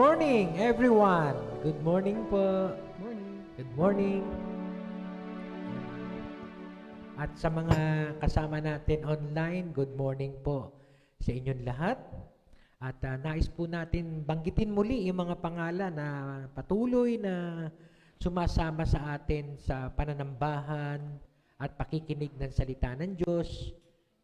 Morning, everyone. Good morning po. Morning. Good morning. At sa mga kasama natin online, good morning po sa inyong lahat. At nais po natin banggitin muli yung mga pangalan na patuloy na sumasama sa atin sa pananambahan at pakikinig ng salita ng Diyos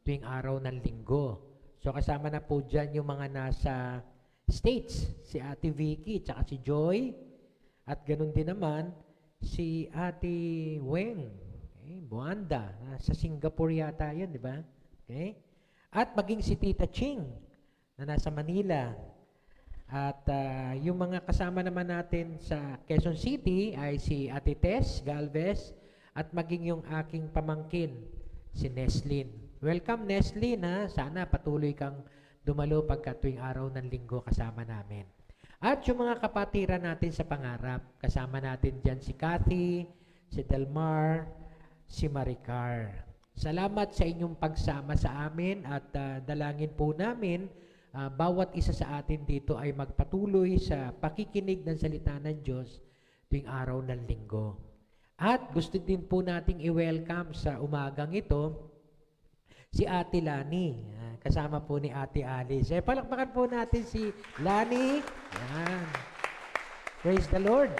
tuwing araw ng linggo. So kasama na po dyan yung mga nasa States, si Ate Vicky, tsaka si Joy, at ganun din naman si Ate Weng, okay, Buanda, sa Singapore yata yun, di ba? Okay? At maging si Tita Ching, na nasa Manila. At yung mga kasama naman natin sa Quezon City ay si Ate Tess Galvez at maging yung aking pamangkin, si Neslin. Welcome, Neslin, ha? Sana patuloy kang dumalo pagka tuwing araw ng linggo kasama namin. At yung mga kapatiran natin sa pangarap, kasama natin dyan si Kathy, si Delmar, si Maricar. Salamat sa inyong pagsama sa amin at dalangin po namin bawat isa sa atin dito ay magpatuloy sa pakikinig ng salita ng Diyos tuwing araw ng linggo. At gusto din po nating i-welcome sa umagang ito si Ate Lani, kasama po ni Ate Alice. Palakpakan po natin si Lani. Yan. Praise the Lord.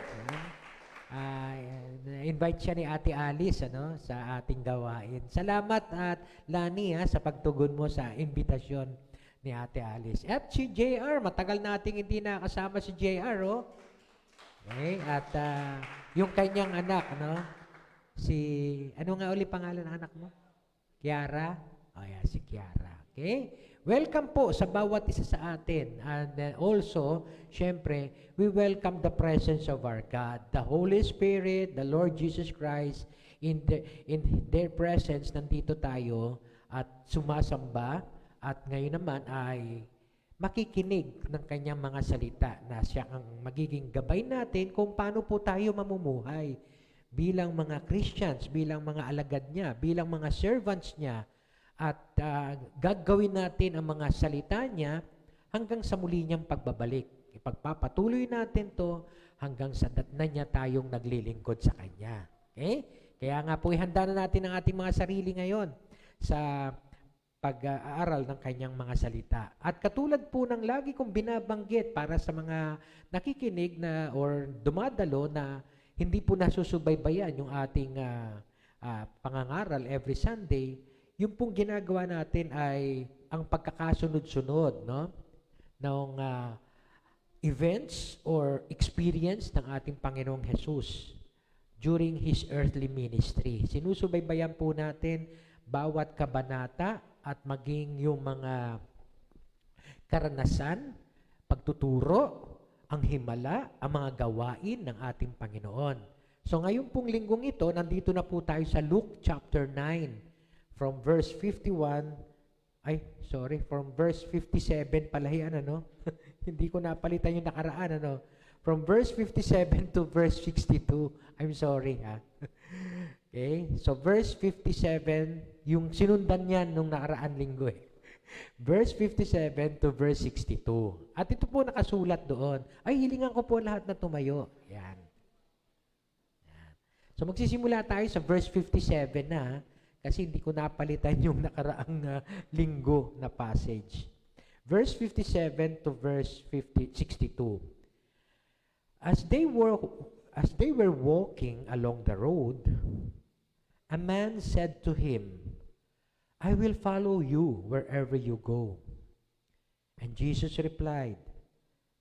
Invite siya ni Ate Alice sa ating gawain. Salamat at Lani sa pagtugon mo sa imbitasyon ni Ate Alice. At si JR, matagal nating hindi nakasama si JR. Okay? At yung kanyang anak, ano nga uli pangalan ng anak mo? Kiara? Si Kiara. Okay? Welcome po sa bawat isa sa atin. And also, syempre, we welcome the presence of our God. The Holy Spirit, the Lord Jesus Christ, in their presence, nandito tayo at sumasamba. At ngayon naman ay makikinig ng kanyang mga salita na siya ang magiging gabay natin kung paano po tayo mamumuhay bilang mga Christians, bilang mga alagad niya, bilang mga servants niya. At gagawin natin ang mga salita niya hanggang sa muli niyang pagbabalik. Ipagpapatuloy natin to hanggang sa datnan niya tayong naglilingkod sa Kanya. Okay? Kaya nga po ihanda na natin ang ating mga sarili ngayon sa pag-aaral ng Kanyang mga salita. At katulad po ng lagi kong binabanggit para sa mga nakikinig na or dumadalo na hindi po nasusubaybayan yung ating pangangaral every Sunday, yung pong ginagawa natin ay ang pagkakasunod-sunod ng events or experience ng ating Panginoong Jesus during His earthly ministry. Sinusubaybayan po natin bawat kabanata at maging yung mga karanasan, pagtuturo, ang himala, ang mga gawain ng ating Panginoon. So ngayon pong linggong ito, nandito na po tayo sa Luke chapter 9. From verse 51, from verse 57 pala yan, Hindi ko napalitan yung nakaraan, From verse 57 to verse 62. I'm sorry, Okay? So, verse 57, yung sinundan niyan nung nakaraan linggo, Verse 57 to verse 62. At ito po nakasulat doon. Ay, hilingan ko po lahat na tumayo. Yan. So, magsisimula tayo sa verse 57 na, kasi hindi ko napalitan yung nakaraang linggo na passage. Verse 57 to verse 62. As they were walking along the road, a man said to him, I will follow you wherever you go. And Jesus replied,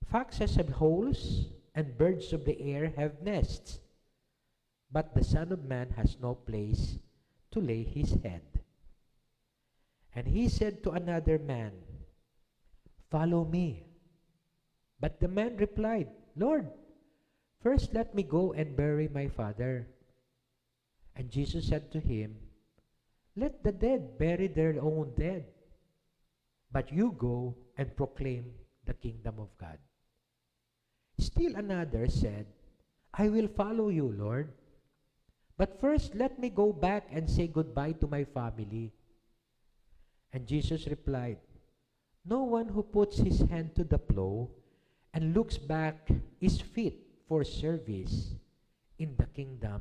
Foxes have holes, and birds of the air have nests, but the Son of Man has no place to lay his head. And he said to another man, Follow me. But the man replied, Lord, first let me go and bury my father. And Jesus said to him, Let the dead bury their own dead, but you go and proclaim the kingdom of God. Still another said, I will follow you, Lord, but first let me go back and say goodbye to my family. And Jesus replied, No one who puts his hand to the plow and looks back is fit for service in the kingdom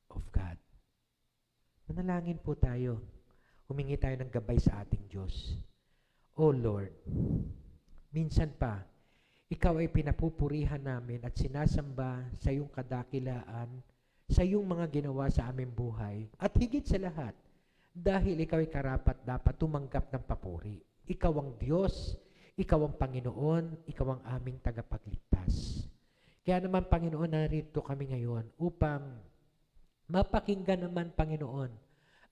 of God. Manalangin po tayo. Humingi tayo ng gabay sa ating Diyos. O Lord, minsan pa, Ikaw ay pinapupurihan namin at sinasamba sa iyong kadakilaan, sa iyong mga ginawa sa aming buhay, at higit sa lahat, dahil Ikaw ay karapat dapat tumanggap ng papuri. Ikaw ang Diyos, Ikaw ang Panginoon, Ikaw ang aming tagapagligtas. Kaya naman, Panginoon, narito kami ngayon upang mapakinggan naman, Panginoon,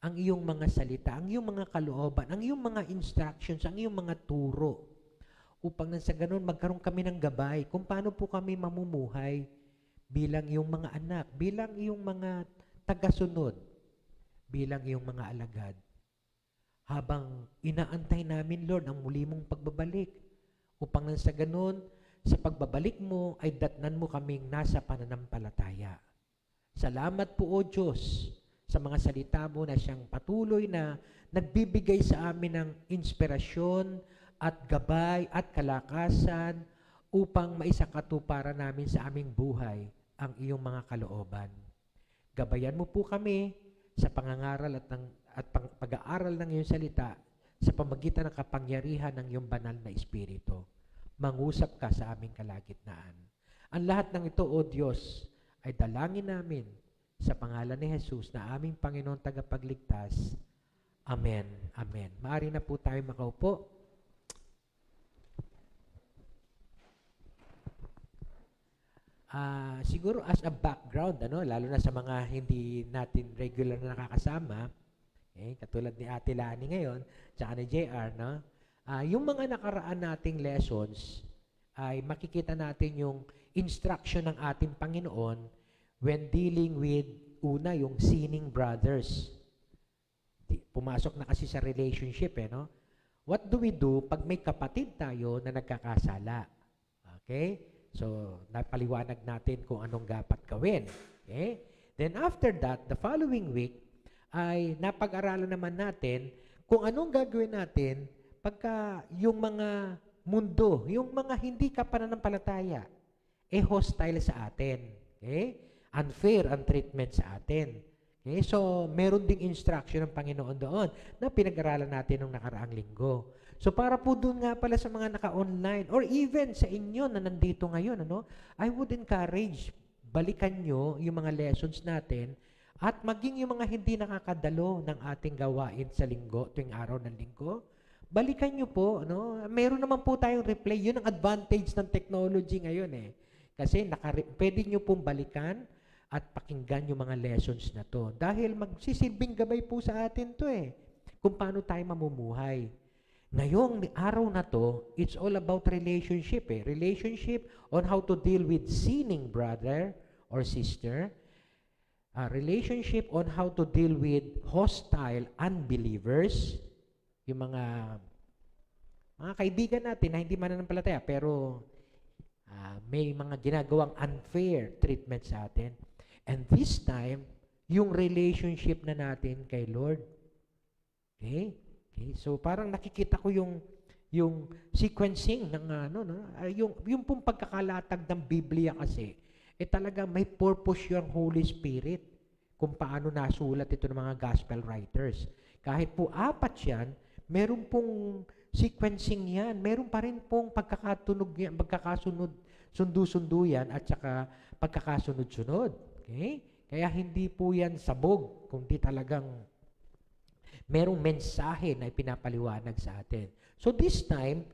ang iyong mga salita, ang iyong mga kalooban, ang iyong mga instructions, ang iyong mga turo, upang nang sa ganun magkaroon kami ng gabay kung paano po kami mamumuhay bilang iyong mga anak, bilang iyong mga tagasunod, bilang iyong mga alagad. Habang inaantay namin, Lord, ang muli mong pagbabalik, upang nang sa ganun, sa pagbabalik mo ay datnan mo kaming nasa pananampalataya. Salamat po, O Diyos, sa mga salita mo na siyang patuloy na nagbibigay sa amin ng inspirasyon at gabay at kalakasan upang maisakatuparan namin sa aming buhay ang iyong mga kalooban. Gabayan mo po kami sa pangangaral at pag-aaral ng iyong salita sa pamagitan ng kapangyarihan ng iyong banal na Espiritu. Mangusap ka sa aming kalagitnaan. Ang lahat ng ito, O Diyos, ay dalangin namin sa pangalan ni Jesus na aming Panginoon tagapagligtas. Amen. Amen. Maaari na po tayo makaupo. Siguro as a background, lalo na sa mga hindi natin regular na nakakasama, katulad ni Ate Lani ngayon, tsaka ni JR, yung mga nakaraan nating lessons, ay makikita natin yung instruction ng ating Panginoon when dealing with, una, yung sinning brothers. Pumasok na kasi sa relationship, What do we do pag may kapatid tayo na nagkakasala? Okay? So, napaliwanag natin kung anong dapat gawin. Okay? Then after that, the following week, ay napag-aralan naman natin kung anong gagawin natin pagka yung mga mundo, yung mga hindi kapananampalataya, hostile sa atin. Okay? Unfair ang treatment sa atin. Okay? So, meron ding instruction ng Panginoon doon na pinag-aralan natin nung nakaraang linggo. So, para po doon nga pala sa mga naka-online or even sa inyo na nandito ngayon, I would encourage, balikan nyo yung mga lessons natin at maging yung mga hindi nakakadalo ng ating gawain sa linggo, tuwing araw ng linggo, balikan nyo po. Meron naman po tayong replay. Yun ang advantage ng technology ngayon. Kasi pwede nyo pong balikan at pakinggan yung mga lessons na to. Dahil magsisilbing gabay po sa atin to kung paano tayo mamumuhay. Ngayong araw na to, it's all about relationship. Relationship on how to deal with sinning brother or sister. Relationship on how to deal with hostile unbelievers. Yung mga kaibigan natin na hindi mananampalataya pero may mga ginagawang unfair treatment sa atin. And this time, yung relationship na natin kay Lord. Okay? So parang nakikita ko yung sequencing ng yung pong pagkakalatag ng Biblia kasi talaga may purpose yung Holy Spirit kung paano nasulat ito ng mga gospel writers. Kahit po 4 yan, meron pong sequencing yan. Meron pa rin pong pagkakatunog yan, pagkakasunod, sundo-sundo yan at saka pagkakasunod-sunod. Okay? Kaya hindi po yan sabog, kundi talagang merong mensahe na ipinapaliwanag sa atin. So this time,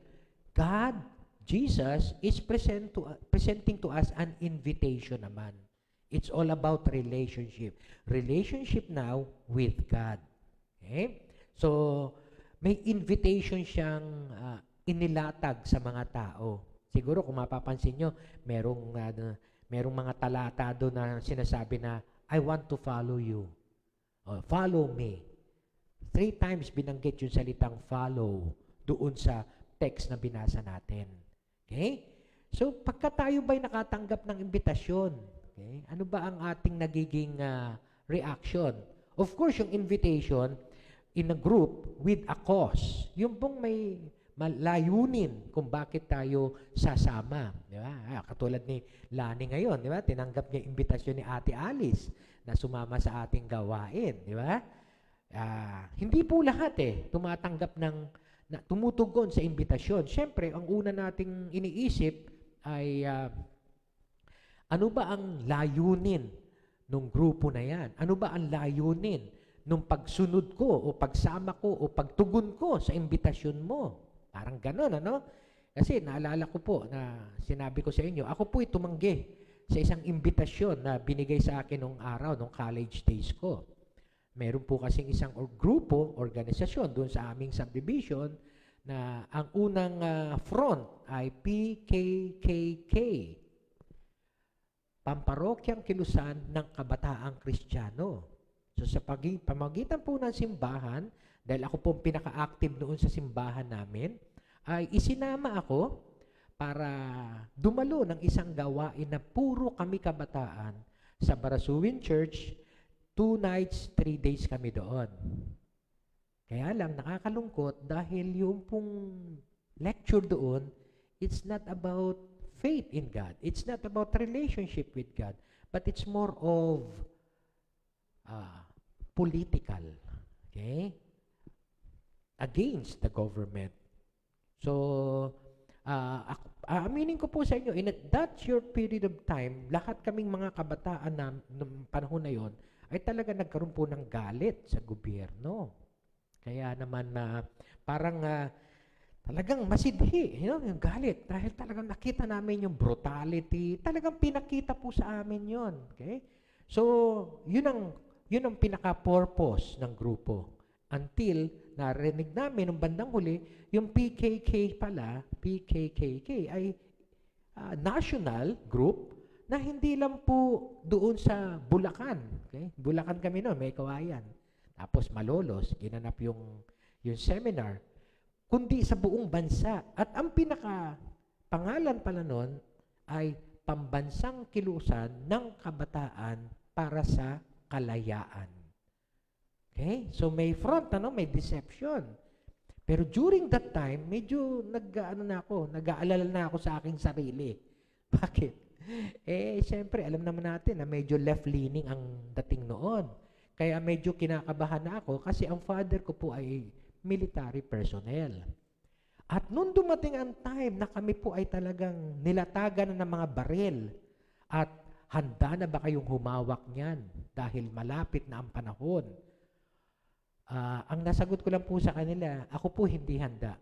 God, Jesus, is presenting to us an invitation naman. It's all about relationship. Relationship now with God. Okay? So, may invitation siyang inilatag sa mga tao. Siguro kung mapapansin nyo, merong mga talata doon na sinasabi na, I want to follow you. Follow me. 3 times binanggit yung salitang follow doon sa text na binasa natin. Okay? So, pagka tayo ba'y nakatanggap ng imbitasyon, okay, ano ba ang ating nagiging reaction? Of course, yung invitation in a group with a cause. Yung pong layunin kung bakit tayo sasama. Di ba? Katulad ni Lani ngayon, di ba? Tinanggap niya yung imbitasyon ni Ate Alice na sumama sa ating gawain. Di ba? Hindi po lahat tumatanggap tumutugon sa imbitasyon. Siyempre, ang una nating iniisip ay ano ba ang layunin ng grupo na yan? Ano ba ang layunin nung pagsunod ko o pagsama ko o pagtugon ko sa imbitasyon mo? Parang ganon, ano? Kasi naalala ko po na sinabi ko sa inyo, ako po'y tumanggi sa isang imbitasyon na binigay sa akin nung araw, nung college days ko. Meron po kasing isang grupo, organisasyon doon sa aming subdivision na ang unang front ay PKKK, Pamparokyang Kilusan ng Kabataang Kristiyano. So sa pamagitan po ng simbahan, dahil ako po pinaka-active noon sa simbahan namin, ay isinama ako para dumalo ng isang gawain na puro kami kabataan sa Barasuin Church. 2 nights, 3 days kami doon. Kaya lang nakakalungkot dahil yung pong lecture doon, it's not about faith in God. It's not about relationship with God, but it's more of political. Okay? Against the government. So, aminin ko po sa inyo, in that short period of time, lahat kaming mga kabataan na noong panahon na yon ay talaga nagkaroon po ng galit sa gobyerno. Kaya naman parang talagang masidhi, yung galit. Dahil talagang nakita namin yung brutality, talagang pinakita po sa amin yon. Okay? So, yun ang pinaka-purpose ng grupo. Until narinig namin nung bandang huli, yung PKK ay national group na hindi lang po doon sa Bulacan. Okay? Bulacan kami noon, may kawayan. Tapos Malolos, ginanap yung seminar. Kundi sa buong bansa. At ang pinaka-pangalan pala noon ay Pambansang Kilusan ng Kabataan para sa Kalayaan. Okay? So may front, may deception. Pero during that time, medyo nag-aalala na ako sa aking sarili. Bakit? Siyempre, alam naman natin na medyo left-leaning ang dating noon. Kaya medyo kinakabahan na ako kasi ang father ko po ay military personnel. At nung dumating ang time na kami po ay talagang nilatagan na ng mga baril at handa na ba kayong humawak niyan dahil malapit na ang panahon? Ang nasagot ko lang po sa kanila, ako po hindi handa.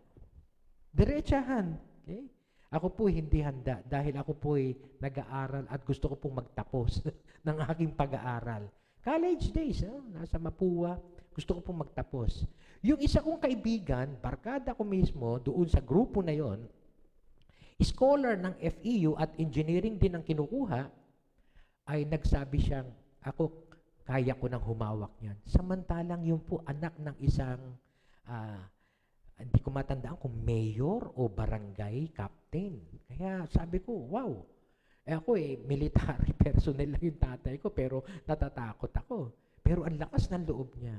Diretsahan. Okay? Ako po hindi handa dahil ako po ay nag-aaral at gusto ko pong magtapos ng aking pag-aaral. College days, nasa Mapua, gusto ko pong magtapos. Yung isa kong kaibigan, barkada ko mismo, doon sa grupo na yon, scholar ng FEU at engineering din ang kinukuha, ay nagsabi siyang, ako, kaya ko nang humawak niyan. Samantalang yung po anak ng isang, hindi ko matandaan kung mayor o barangay captain. Kaya sabi ko, wow. Ako military personnel lang yung tatay ko, pero natatakot ako. Pero ang lakas ng loob niya.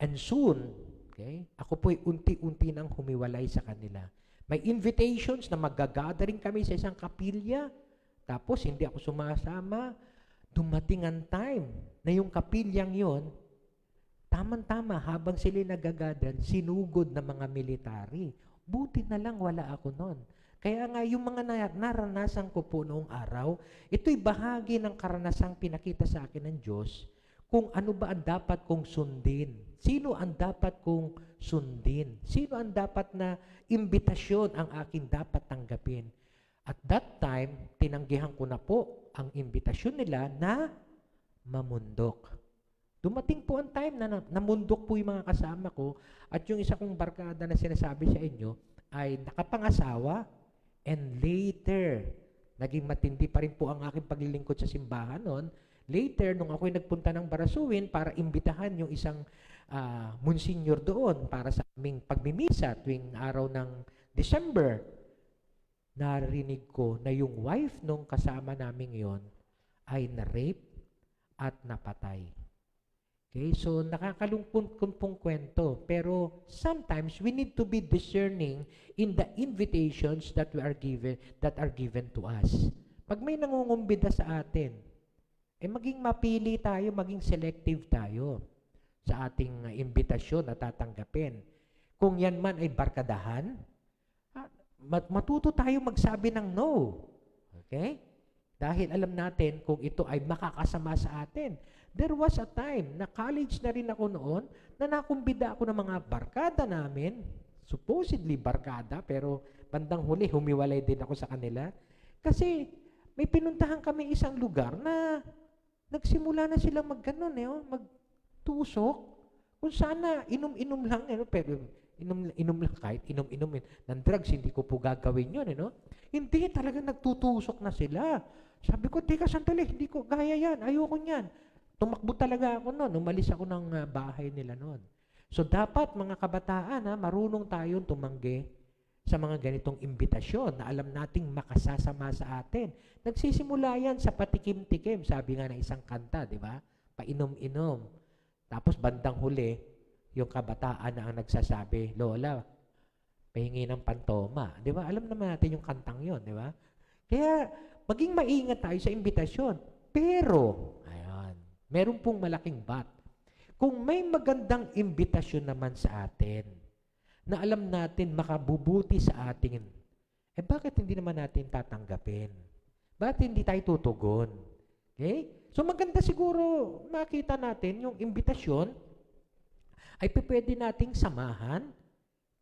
And soon, okay, ako po'y unti-unti nang humiwalay sa kanila. May invitations na mag-gathering kami sa isang kapilya, tapos hindi ako sumasama. Dumating ang time na yung kapilyang yon, tamang-tama habang sila nag-gather, sinugod ng mga military. Buti na lang wala ako nun. Kaya nga yung mga naranasan ko po noong araw, ito'y bahagi ng karanasang pinakita sa akin ng Diyos kung ano ba ang dapat kong sundin. Sino ang dapat kong sundin? Sino ang dapat na imbitasyon ang aking dapat tanggapin? At that time, tinanggihan ko na po ang imbitasyon nila na mamundok. Dumating po ang time na namundok po yung mga kasama ko at yung isa kong barkada na sinasabi sa inyo ay nakapangasawa and later, naging matindi pa rin po ang aking paglilingkod sa simbahan noon. Later, nung ako'y nagpunta ng Barasuin para imbitahan yung isang monsignor doon para sa aming pagmimisa tuwing araw ng December, narinig ko na yung wife nung kasama namin yon ay na-rape at napatay. Okay, so nakakalungkot pong kwento. Pero sometimes we need to be discerning in the invitations that are given to us. Pag may nangungumbida sa atin, maging mapili tayo, maging selective tayo sa ating imbitasyon na tatanggapin. Kung yan man ay barkadahan, matuto tayo magsabi ng no. Okay? Dahil alam natin kung ito ay makakasama sa atin. There was a time na college na rin ako noon na nakumbida ako ng mga barkada namin, supposedly barkada, pero bandang huli humiwalay din ako sa kanila. Kasi may pinuntahan kami isang lugar na nagsimula na silang magganon, magtusok. Kung sana inom-inom lang, pero inom lang, kahit inom-inom ng drugs, hindi ko po gagawin yun, Hindi, talaga nagtutusok na sila. Sabi ko, teka, sandali, hindi ko, gaya yan, ayoko niyan. Tumakbo talaga ako noon, umalis ako ng bahay nila noon. So dapat mga kabataan, marunong tayong tumanggi sa mga ganitong imbitasyon na alam nating makasasama sa atin. Nagsisimula yan sa patikim-tikim, sabi nga ng isang kanta, di ba? Painom-inom. Tapos bandang huli, yung kabataan na ang nagsasabi, Lola, pahingi ng pantoma. Di ba? Alam naman natin yung kantang yon, di ba? Kaya, maging maingat tayo sa imbitasyon. Pero, meron pong malaking but. Kung may magandang imbitasyon naman sa atin, na alam natin makabubuti sa atin, bakit hindi naman natin tatanggapin? Bakit hindi tayo tutugon? Okay? So maganda siguro makita natin yung imbitasyon ay pwede nating samahan,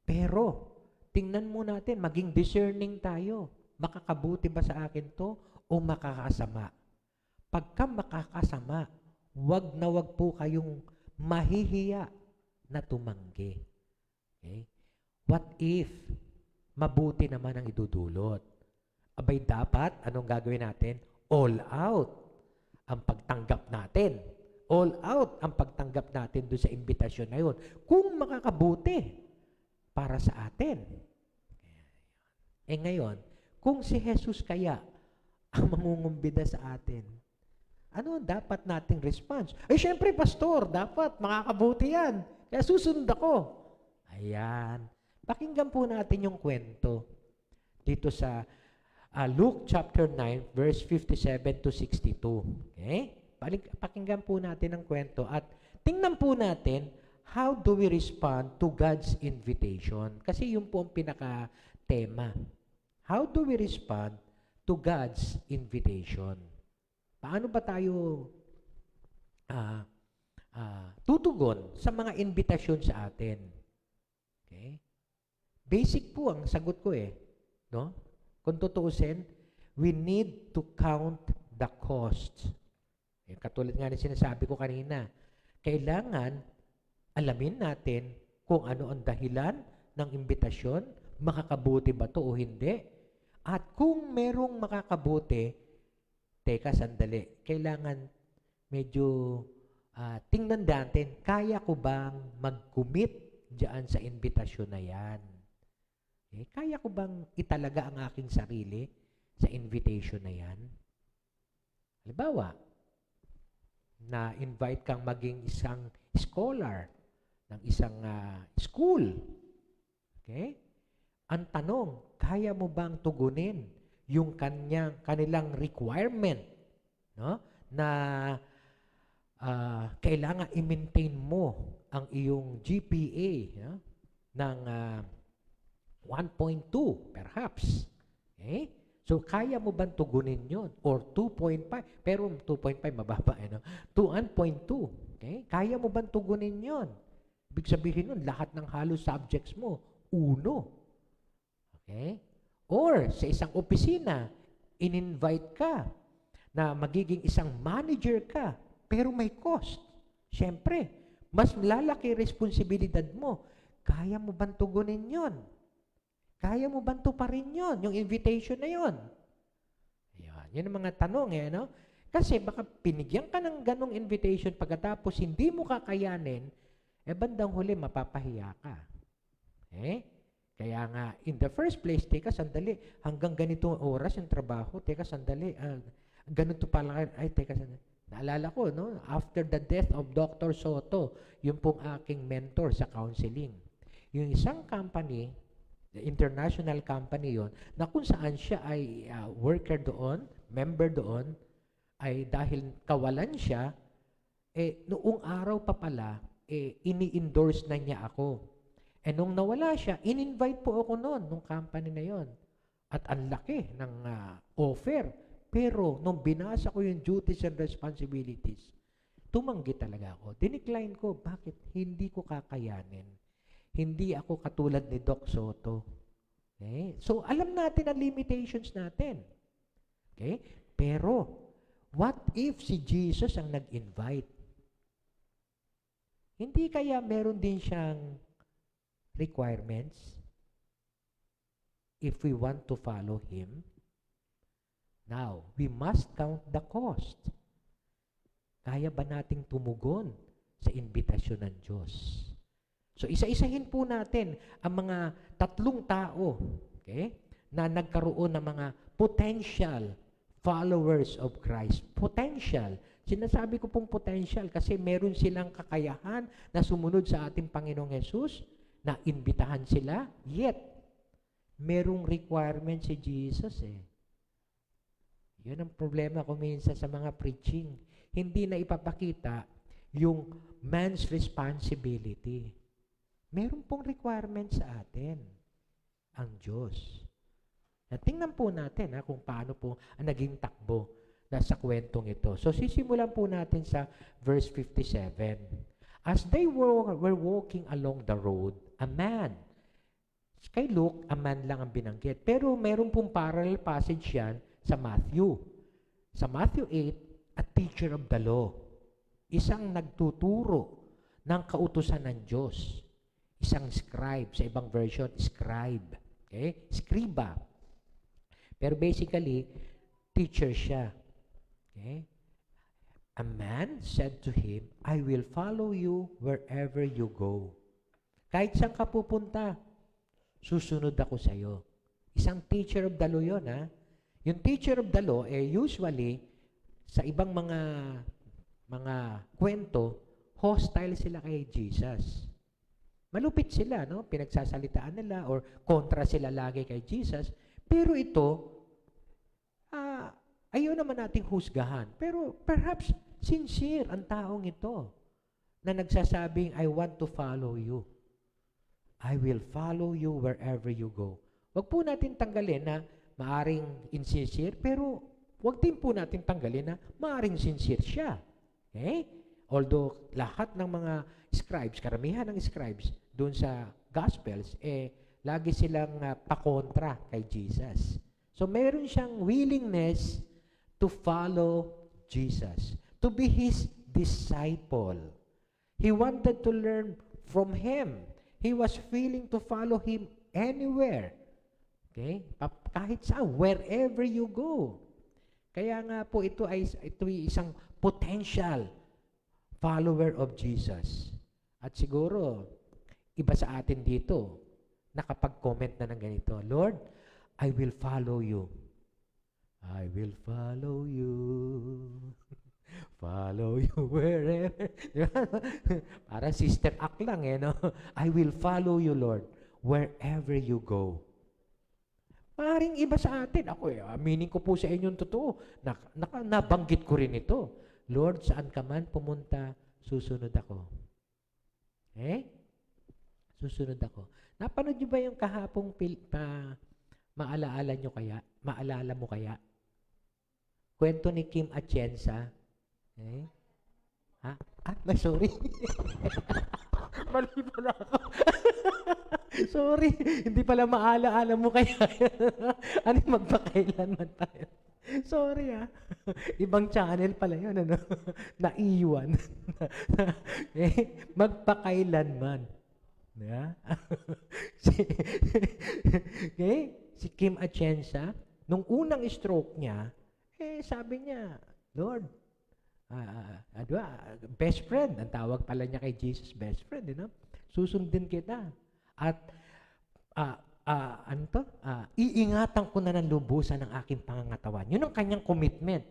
pero tingnan mo natin, maging discerning tayo. Makakabuti ba sa akin to o makakasama? Pagka makakasama, wag na wag po kayong mahihiya na tumanggi. Okay? What if mabuti naman ang idudulot? Abay dapat, anong gagawin natin? All out ang pagtanggap natin. All out ang pagtanggap natin doon sa imbitasyon na yun. Kung makakabuti para sa atin. Ngayon, kung si Jesus kaya ang mangungumbida sa atin, ano ang dapat nating response? Syempre, pastor, dapat makakabuti yan. Kaya susunod ako. Ayan. Pakinggan po natin yung kwento dito sa Luke chapter 9, verse 57 to 62. Okay? Pakinggan po natin ang kwento at tingnan po natin how do we respond to God's invitation. Kasi yun po ang pinaka-tema. How do we respond to God's invitation? Paano ba tayo tutugon sa mga invitasyon sa atin? Okay? Basic po ang sagot ko no? Kung tutuusin, we need to count the costs. Katulad nga na sinasabi ko kanina, kailangan alamin natin kung ano ang dahilan ng imbitasyon, makakabuti ba to o hindi. At kung merong makakabuti, teka, sandali. Kailangan medyo tingnan natin, kaya ko bang mag-commit dyan sa invitasyon na yan? Kaya ko bang italaga ang aking sarili sa invitation na yan? Halimbawa, na-invite kang maging isang scholar ng isang school. Okay? Ang tanong, kaya mo bang tugunin yung kanilang requirement, no? Na kailangan i-maintain mo ang iyong GPA ng 1.2 perhaps. Okay? So kaya mo bang tugunin yon or 2.5? Pero 2.5 mababa 1.2. Okay? Kaya mo bang tugunin yon? Ibig sabihin nun, lahat ng halos subjects mo, 1. Okay? Or sa isang opisina, in-invite ka na magiging isang manager ka, pero may cost. Siyempre, mas lalaki responsibilidad mo. Kaya mo bang tugunin yon? Kaya mo bang tuparin yon? Yung invitation na yon? Yan ang mga tanong no? Kasi baka pinigyan ka ng ganong invitation pagkatapos hindi mo kakayanin, bandang huli mapapahiya ka. Kaya nga, in the first place, teka, sandali, hanggang ganitong oras yung trabaho, teka, sandali, ganito pala, teka, sandali. Naalala ko, no? After the death of Dr. Soto, yung pong aking mentor sa counseling. Yung isang company, the international company yon, na kung saan siya ay worker doon, member doon, ay dahil kawalan siya, noong araw pa pala, ini-endorse na niya ako. Nung nawala siya, in-invite po ako noon, nung company na yon. At ang laki ng offer. Pero nung binasa ko yung duties and responsibilities, tumanggi talaga ako. Dinecline ko. Bakit? Hindi ko kakayanin. Hindi ako katulad ni Doc Soto. Okay? So, alam natin ang limitations natin. Okay? Pero, what if si Jesus ang nag-invite? Hindi kaya meron din siyang requirements if we want to follow Him? Now, we must count the cost. Kaya ba nating tumugon sa imbitasyon ng Diyos? So, isa-isahin po natin ang mga tatlong tao, okay, na nagkaroon ng mga potential followers of Christ. Potential. Sinasabi ko pong potential kasi meron silang kakayahan na sumunod sa ating Panginoong Yesus, na imbitahan sila, yet merong requirement si Jesus Yun ang problema ko minsan sa mga preaching. Hindi na ipapakita yung man's responsibility. Meron pong requirement sa atin, ang Diyos. Tingnan po natin kung paano po ang naging takbo sa kwentong ito. So sisimulan po natin sa verse 57. As they were walking along the road, a man. Kay Luke, a man lang ang binanggit. Pero meron pong parallel passage yan sa Matthew. Sa Matthew 8, a teacher of the law. Isang nagtuturo ng kautusan ng Diyos. Isang scribe. Sa ibang version, scribe. Okay? Scriba. Pero basically, teacher siya. Okay? A man said to him, I will follow you wherever you go. Kahit saan ka pupunta, susunod ako sa iyo. Isang teacher of the law yun, Yung teacher of the law, usually, sa ibang mga kwento, hostile sila kay Jesus. Malupit sila, no? Pinagsasalitaan nila or kontra sila lagi kay Jesus. Pero ito, ayaw naman nating husgahan. Pero perhaps sincere ang taong ito na nagsasabing, I want to follow you. I will follow you wherever you go. Wag po natin tanggalin na maaring insincere, pero wag din po natin tanggalin na maaring sincere siya. Okay? Although lahat ng mga scribes, karamihan ng scribes doon sa Gospels, lagi silang pakontra kay Jesus. So meron siyang willingness to follow Jesus, to be His disciple. He wanted to learn from Him. He was willing to follow Him anywhere. Okay? Kahit saan, wherever you go. Kaya nga po ito ay isang potential follower of Jesus. At siguro, iba sa atin dito, nakapag-comment na ng ganito, Lord, I will follow you. I will follow you. Follow you wherever. Para sister act lang no? I will follow you, Lord, wherever you go. Maring iba sa atin. Ako aminin ko po sa inyong totoo. Nabanggit ko rin ito. Lord, saan ka man pumunta, susunod ako. Susunod ako. Napanood niyo ba yung kahapong maalaala nyo kaya? Maalala mo kaya? Kwento ni Kim Atienza. Sorry. Mali pala ako. Sorry, hindi pala maalaala mo kaya. Ano magpakailanman tayo? Sorry Ibang channel pala yun, Naiwan. Magpakailanman. Si Kim Atienza, nung unang stroke niya, sabi niya, Lord, best friend, ang tawag pala niya kay Jesus, best friend, susundin kita. At iingatan ko na ng lubusan ng aking pangangatawan. Yun ang kanyang commitment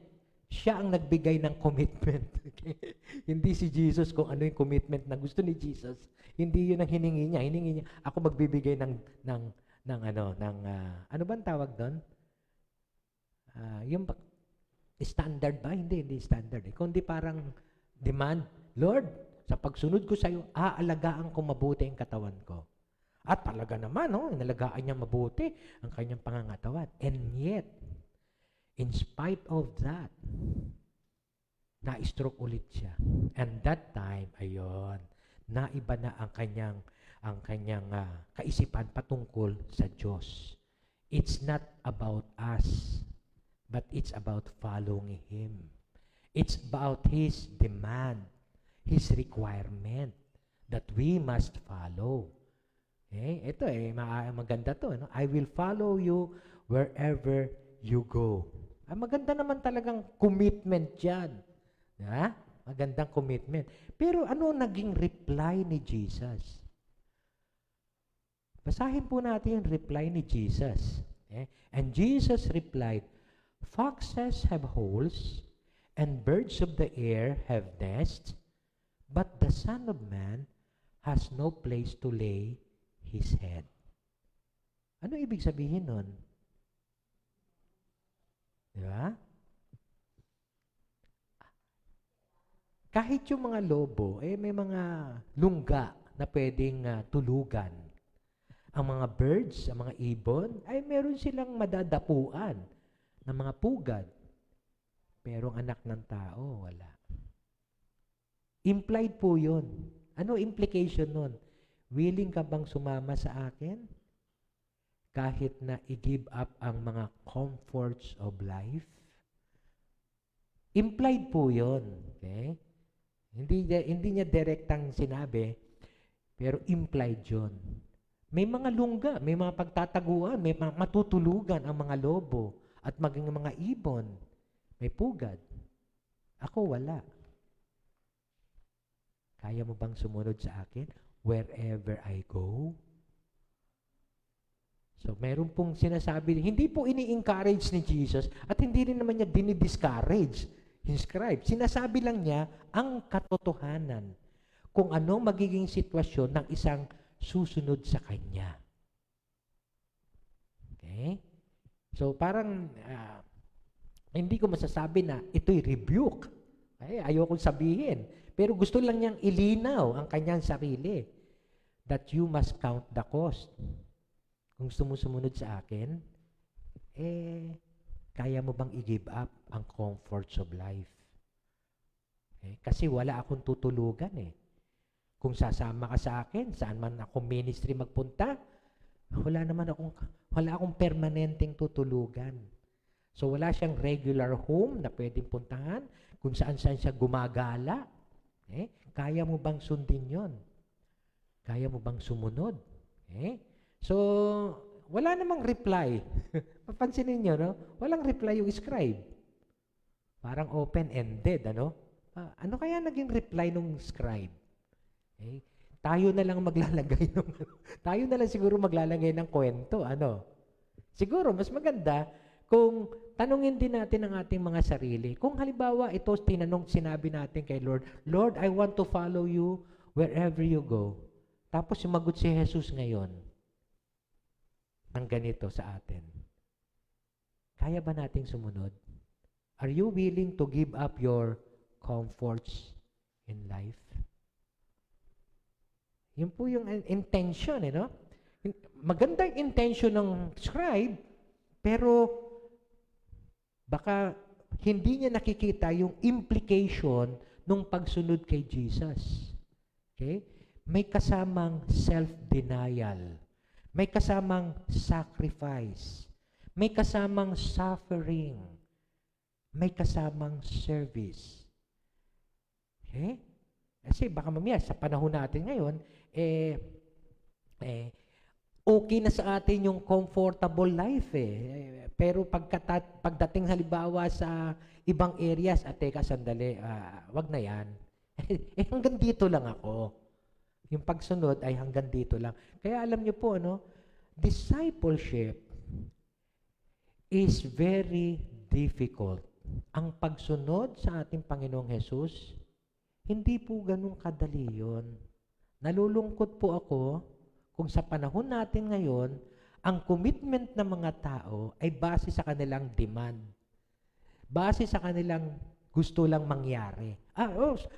Siya ang nagbigay ng commitment. Okay? Hindi si Jesus kung ano yung commitment na gusto ni Jesus. Hindi yun ang hiningi niya. Hiningi niya, ako magbibigay ano bang tawag doon? Yung standard ba? Hindi standard. Kundi parang demand, Lord, sa pagsunod ko sa iyo, aalagaan ko mabuti ang katawan ko. At talaga naman, inalagaan niya mabuti ang kanyang pangangatawan. And yet, in spite of that, na-stroke ulit siya. And that time, ayun, naiba na ang kanyang kaisipan patungkol sa Diyos. It's not about us, but it's about following Him. It's about His demand, His requirement that we must follow. Okay? Ito maganda to. No? I will follow you wherever you go. Maganda naman talagang commitment yan. Diba? Magandang commitment. Pero ano naging reply ni Jesus? Basahin po natin yung reply ni Jesus. Okay? And Jesus replied, "Foxes have holes, and birds of the air have nests, but the Son of Man has no place to lay His head." Ano ibig sabihin nun? Diba? Kahit yung mga lobo, may mga lungga na pwedeng tulugan. Ang mga birds, ang mga ibon, meron silang madadapuan ng mga pugad. Pero ang anak ng tao, wala. Implied po yun. Ano implication nun? Willing ka bang sumama sa akin? Kahit na i-give up ang mga comforts of life? Implied po yun. Okay? Hindi niya direktang sinabi, pero implied yun. May mga lungga, may mga pagtataguan, may mga matutulugan ang mga lobo at maging mga ibon. May pugad. Ako wala. Kaya mo bang sumunod sa akin wherever I go? So, meron pong sinasabi, hindi po ini-encourage ni Jesus at hindi rin naman niya dinidiscourage. Inscribe. Sinasabi lang niya ang katotohanan kung ano magiging sitwasyon ng isang susunod sa Kanya. Okay? So, parang hindi ko masasabi na ito'y rebuke. Ayokong sabihin. Pero gusto lang niyang ilinaw ang kanyang sarili that you must count the cost. Kung sumusunod sa akin, kaya mo bang i-give up ang comforts of life? Kasi wala akong tutulugan Kung sasama ka sa akin, saan man ako ministry magpunta, wala akong permanenteng tutulugan. So wala siyang regular home na pwedeng puntahan, kung saan-saan siya gumagala. Kaya mo bang sundin yon? Kaya mo bang sumunod? So, wala namang reply. Papansinin niyo, no? Walang reply yung scribe. Parang open-ended, ano? Ano kaya naging reply nung scribe? Tayo na lang maglalagay tayo na lang siguro maglalagay ng kwento, ano? Siguro, mas maganda kung tanungin din natin ang ating mga sarili. Kung halimbawa, ito sinabi natin kay Lord, Lord, I want to follow you wherever you go. Tapos sumagot si Jesus ngayon ang ganito sa atin. Kaya ba nating sumunod? Are you willing to give up your comforts in life? Yun po yung intention, no? Magandang intention ng scribe, pero baka hindi niya nakikita yung implication ng pagsunod kay Jesus. Okay? May kasamang self-denial. May kasamang sacrifice. May kasamang suffering. May kasamang service. Okay? Kasi baka mamaya sa panahon natin ngayon, okay na sa atin yung comfortable life Pero pagdating halimbawa sa ibang areas, teka sandali, wag na yan. Hanggang dito lang ako. Yung pagsunod ay hanggang dito lang. Kaya alam niyo po, discipleship is very difficult. ang pagsunod sa ating Panginoong Hesus, hindi po ganun kadali yun. Nalulungkot po ako kung sa panahon natin ngayon, ang commitment ng mga tao ay base sa kanilang demand. Base sa kanilang gusto lang mangyari.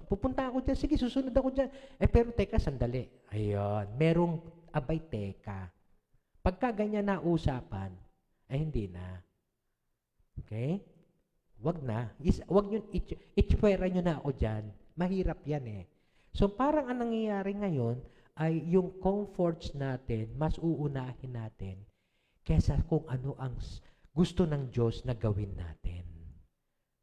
Pupunta ako dyan. Sige, susunod ako dyan. Pero teka, sandali. Ayun. Merong abay teka. Pagka ganyan na usapan, ay hindi na. Okay? Wag na. Wag nyo, itpwera nyo na ako dyan. Mahirap yan eh. So parang ang nangyayari ngayon ay yung comforts natin, mas uunahin natin kesa kung ano ang gusto ng Diyos na gawin natin.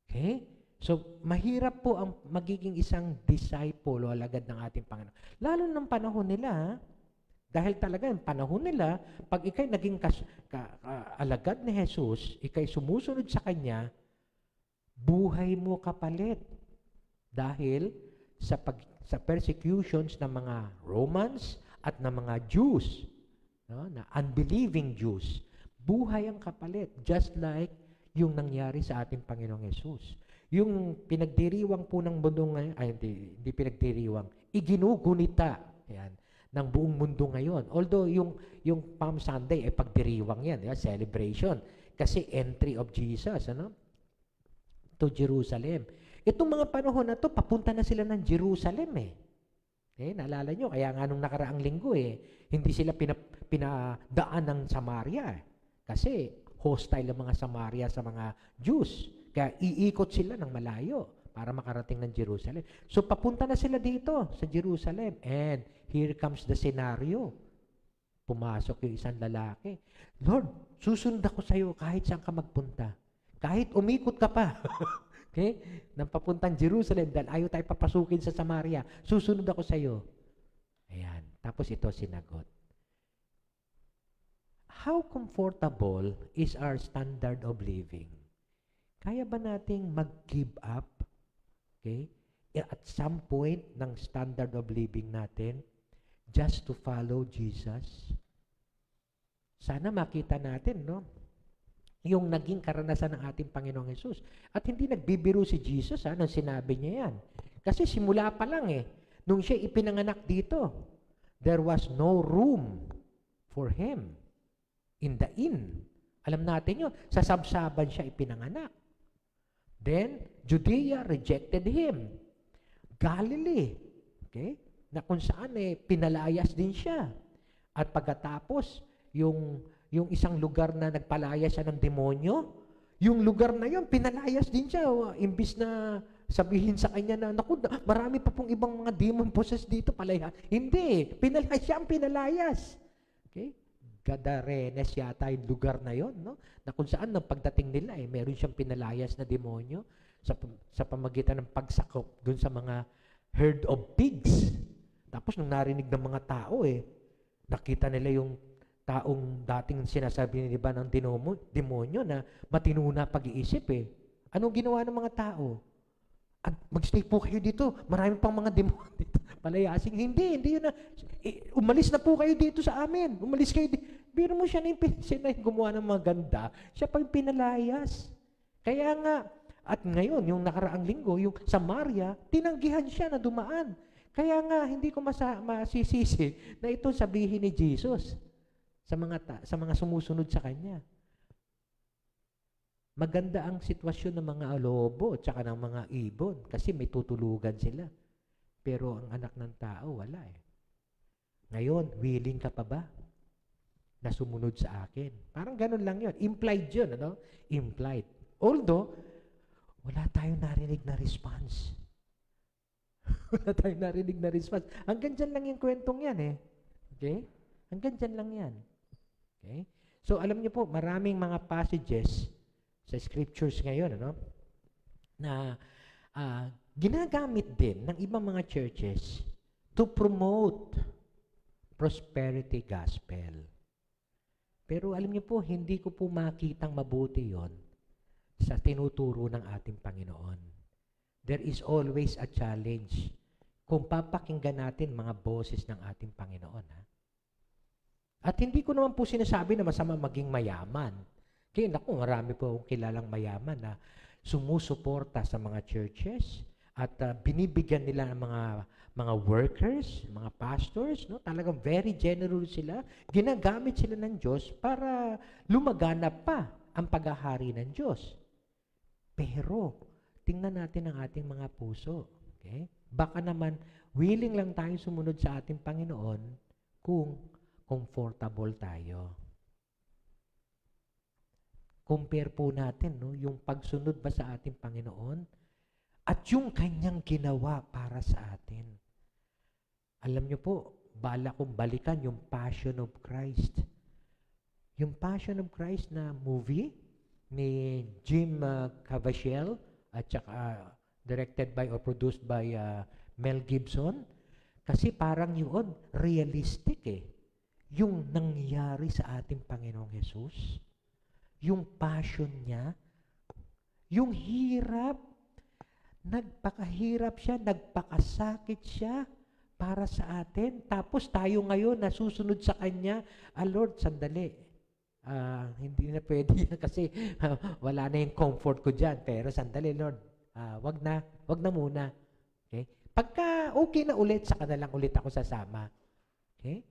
Okay? So, mahirap po ang magiging isang disciple o alagad ng ating Panginoon. Lalo ng panahon nila, dahil talaga yung panahon nila, pag ikay naging alagad ni Jesus, ikay sumusunod sa Kanya, buhay mo kapalit. Dahil sa persecutions ng mga Romans at ng mga Jews, no, na unbelieving Jews, buhay ang kapalit. Just like yung nangyari sa ating Panginoong Yesus. Yung pinagdiriwang po ng mundo ngayon, hindi pinagdiriwang, iginugunita yan, ng buong mundo ngayon. Although yung Palm Sunday ay pagdiriwang yan, celebration. Kasi entry of Jesus to Jerusalem. Itong mga panahon na to, papunta na sila ng Jerusalem eh. Naalala nyo, kaya nga nung nakaraang linggo hindi sila pinadaan ng Samaria eh. Kasi hostile ang mga Samaria sa mga Jews. Kaya iikot sila ng malayo para makarating ng Jerusalem. So papunta na sila dito sa Jerusalem. And here comes the scenario. Pumasok yung isang lalaki. Lord, susunod ako sa iyo kahit saan ka magpunta. Kahit umikot ka pa. Okay? Nang papuntang Jerusalem dahil ayaw tayo papasukin sa Samaria. Susunod ako sa iyo. Ayan. Tapos ito sinagot. How comfortable is our standard of living? Kaya ba nating mag-give up? Okay? At some point ng standard of living natin just to follow Jesus? Sana makita natin, no? Yung naging karanasan ng ating Panginoong Hesus. At hindi nagbibiro si Jesus, nung sinabi niya yan. Kasi simula pa lang nung siya ipinanganak dito, there was no room for him in the inn. Alam natin yun, sa sabsaban siya ipinanganak. Then, Judea rejected him. Galilee, okay? Na kung saan pinalayas din siya. At pagkatapos, yung isang lugar na nagpalayas siya ng demonyo, yung lugar na yun, pinalayas din siya. Imbis na sabihin sa kanya na, naku, marami pa pong ibang mga demon possessed dito, palaya. Hindi, pinalayas siya ang pinalayas. Okay? Gadarenes yata yung lugar na yon, no? Na kung saan ng pagdating nila meron siyang pinalayas na demonyo sa pamagitan ng pagsakop dun sa mga herd of pigs. Tapos nung narinig ng mga tao nakita nila yung taong dating sinasabi nila ng demonyo na matino na pag-iisip Anong ginawa ng mga tao? Magstay po kayo dito. Marami pang mga demonyo dito. Palayasing. Hindi yun na. Umalis na po kayo dito sa amin. Umalis kayo dito. Biro mo siya na yung gumawa ng mga ganda. Siya pa yung pinalayas. Kaya nga, at ngayon, yung nakaraang linggo, yung Samaria, tinanggihan siya na dumaan. Kaya nga, hindi ko masisisi na ito sabihin ni Jesus sa mga sumusunod sa Kanya. Maganda ang sitwasyon ng mga lobo at saka ng mga ibon kasi may tutulugan sila. Pero ang anak ng tao, wala Ngayon, willing ka pa ba na sumunod sa akin? Parang ganun lang yun. Implied yun, Implied. Although, wala tayong narinig na response. Wala tayong narinig na response. Hanggang dyan lang yung kwentong yan Okay? Hanggang dyan lang yan. Okay? So, alam niyo po, maraming mga passages sa scriptures ngayon, na ginagamit din ng ibang mga churches to promote prosperity gospel. Pero alam niyo po, hindi ko po makitang mabuti yon sa tinuturo ng ating Panginoon. There is always a challenge kung papakinggan natin mga boses ng ating Panginoon. At hindi ko naman po sinasabi na masama maging mayaman. Kaya naku, marami po akong kilalang mayaman na sumusuporta sa mga churches at binibigyan nila ng mga workers, mga pastors, no? Talagang very generous sila. Ginagamit sila ng Diyos para lumaganap pa ang paghahari ng Diyos. Pero tingnan natin ang ating mga puso. Okay? Baka naman willing lang tayo sumunod sa ating Panginoon kung comfortable tayo. Compare po natin, no, yung pagsunod ba sa ating Panginoon at yung kanyang ginawa para sa atin. Alam niyo po, bala kong balikan yung Passion of Christ. Yung Passion of Christ na movie ni Jim Caviezel at saka directed by or produced by Mel Gibson. Kasi parang yun, realistic eh. Yung nangyari sa ating Panginoong Jesus. Yung passion niya, yung hirap, nagpakahirap siya, nagpakasakit siya para sa atin. Tapos tayo ngayon nasusunod sa Kanya, Lord, sandali. Hindi na pwede yan kasi wala na yung comfort ko dyan. Pero sandali, Lord, wag na muna. Okay? Pagka okay na ulit, saka na lang ulit ako sasama. Okay?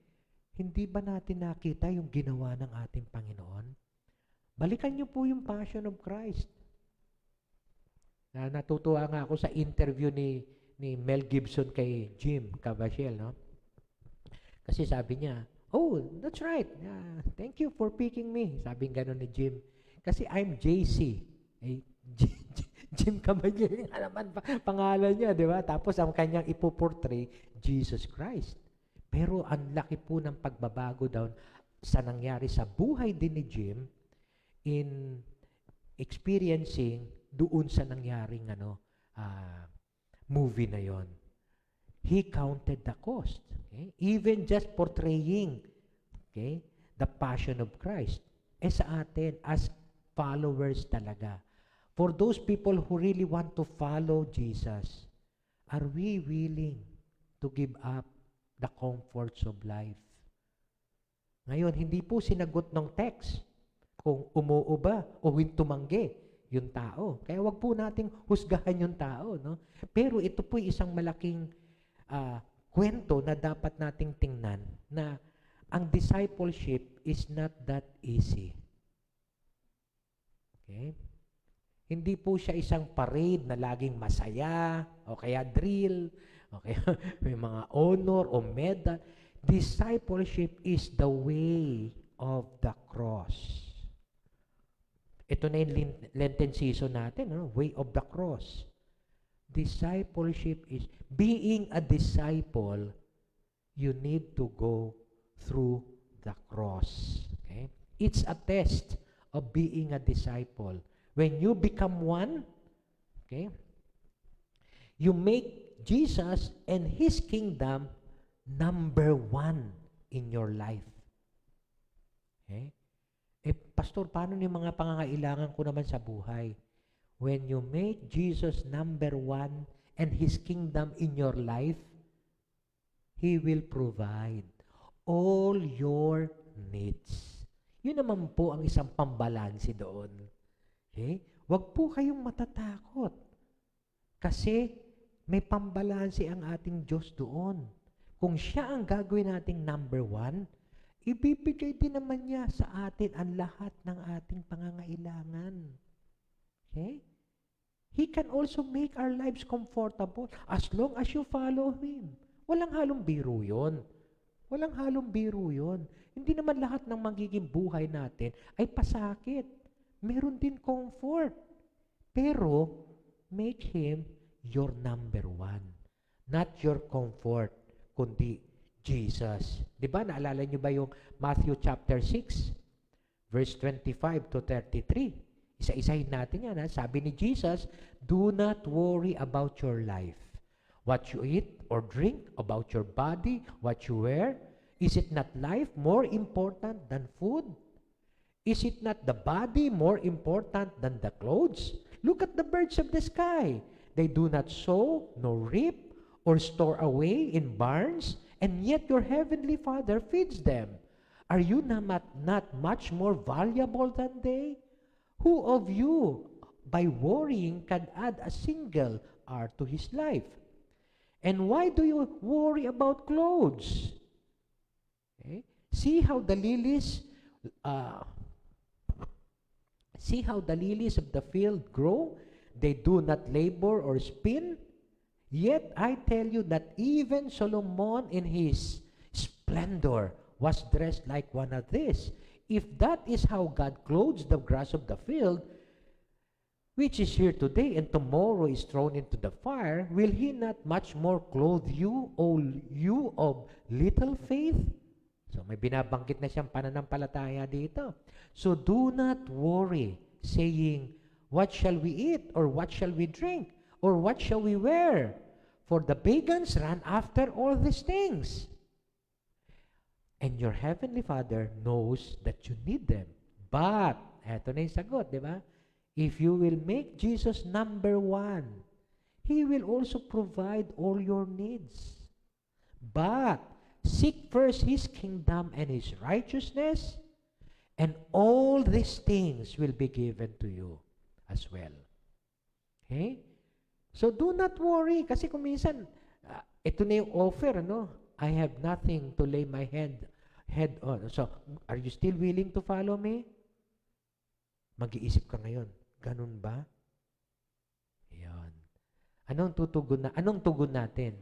Hindi ba natin nakita yung ginawa ng ating Panginoon? Balikan niyo po yung Passion of Christ. Natutuwa nga ako sa interview ni Mel Gibson kay Jim Caviezel, no? Kasi sabi niya, "Oh, that's right. Thank you for picking me." Sabi gano'n ni Jim. Kasi I'm JC. Eh, Jim Caviezel naman pangalan niya, di ba? Tapos ang kanyang ipoportray, Jesus Christ. Pero ang laki po ng pagbabago daw sa nangyari sa buhay din ni Jim in experiencing doon sa nangyaring movie na yon. He counted the cost. Okay? Even just portraying, okay, the passion of Christ. Sa atin, as followers talaga. For those people who really want to follow Jesus, are we willing to give up the comforts of life? Ngayon, hindi po sinagot ng text kung umuo ba o tumanggi yung tao. Kaya wag po nating husgahan yung tao, no? Pero ito po isang malaking kwento na dapat nating tingnan na ang discipleship is not that easy. Okay? Hindi po siya isang parade na laging masaya o kaya drill o kaya may mga honor o medal. Discipleship is the way of the cross. Ito na yung Lenten season natin, no? Way of the cross. Discipleship is, being a disciple, you need to go through the cross. Okay? It's a test of being a disciple. When you become one, okay, you make Jesus and His kingdom number one in your life. Okay? Pastor, paano yung mga pangangailangan ko naman sa buhay? When you make Jesus number one and His kingdom in your life, He will provide all your needs. Yun naman po ang isang pambalansi doon. Okay? Huwag po kayong matatakot. Kasi may pambalansi ang ating Diyos doon. Kung siya ang gagawin nating number one, ibibigay din naman niya sa atin ang lahat ng ating pangangailangan. Okay? He can also make our lives comfortable as long as you follow Him. Walang halong biro yun. Walang halong biro yun. Hindi naman lahat ng magiging buhay natin ay pasakit. Meron din comfort. Pero, make Him your number one. Not your comfort, kundi Jesus. Di ba? Naalala niyo ba yung Matthew chapter 6, verse 25 to 33? Isa-isahin natin yan. Ha? Sabi ni Jesus, "Do not worry about your life. What you eat or drink, about your body, what you wear. Is it not life more important than food? Is it not the body more important than the clothes? Look at the birds of the sky. They do not sow, nor reap, or store away in barns, and yet your heavenly Father feeds them. Are you not much more valuable than they? Who of you, by worrying can add a single hour to his life. And why do you worry about clothes? Okay? See how the lilies uh, of the field grow? They do not labor or spin. Yet I tell you that even Solomon in his splendor was dressed like one of these. If that is how God clothes the grass of the field, which is here today and tomorrow is thrown into the fire, will he not much more clothe you, O you of little faith? So may binabanggit na siyang pananampalataya dito. So do not worry, saying, what shall we eat, or what shall we drink, or what shall we wear? For the pagans run after all these things. And your heavenly Father knows that you need them. But, eto na yung sagot, di ba? If you will make Jesus number one, He will also provide all your needs. But, seek first His kingdom and His righteousness, and all these things will be given to you as well. Okay? So, do not worry. Kasi kung minsan, ito na yung offer, no? I have nothing to lay my head on. So, are you still willing to follow me? Mag-iisip ka ngayon. Ganun ba? Yan. Anong tugon natin?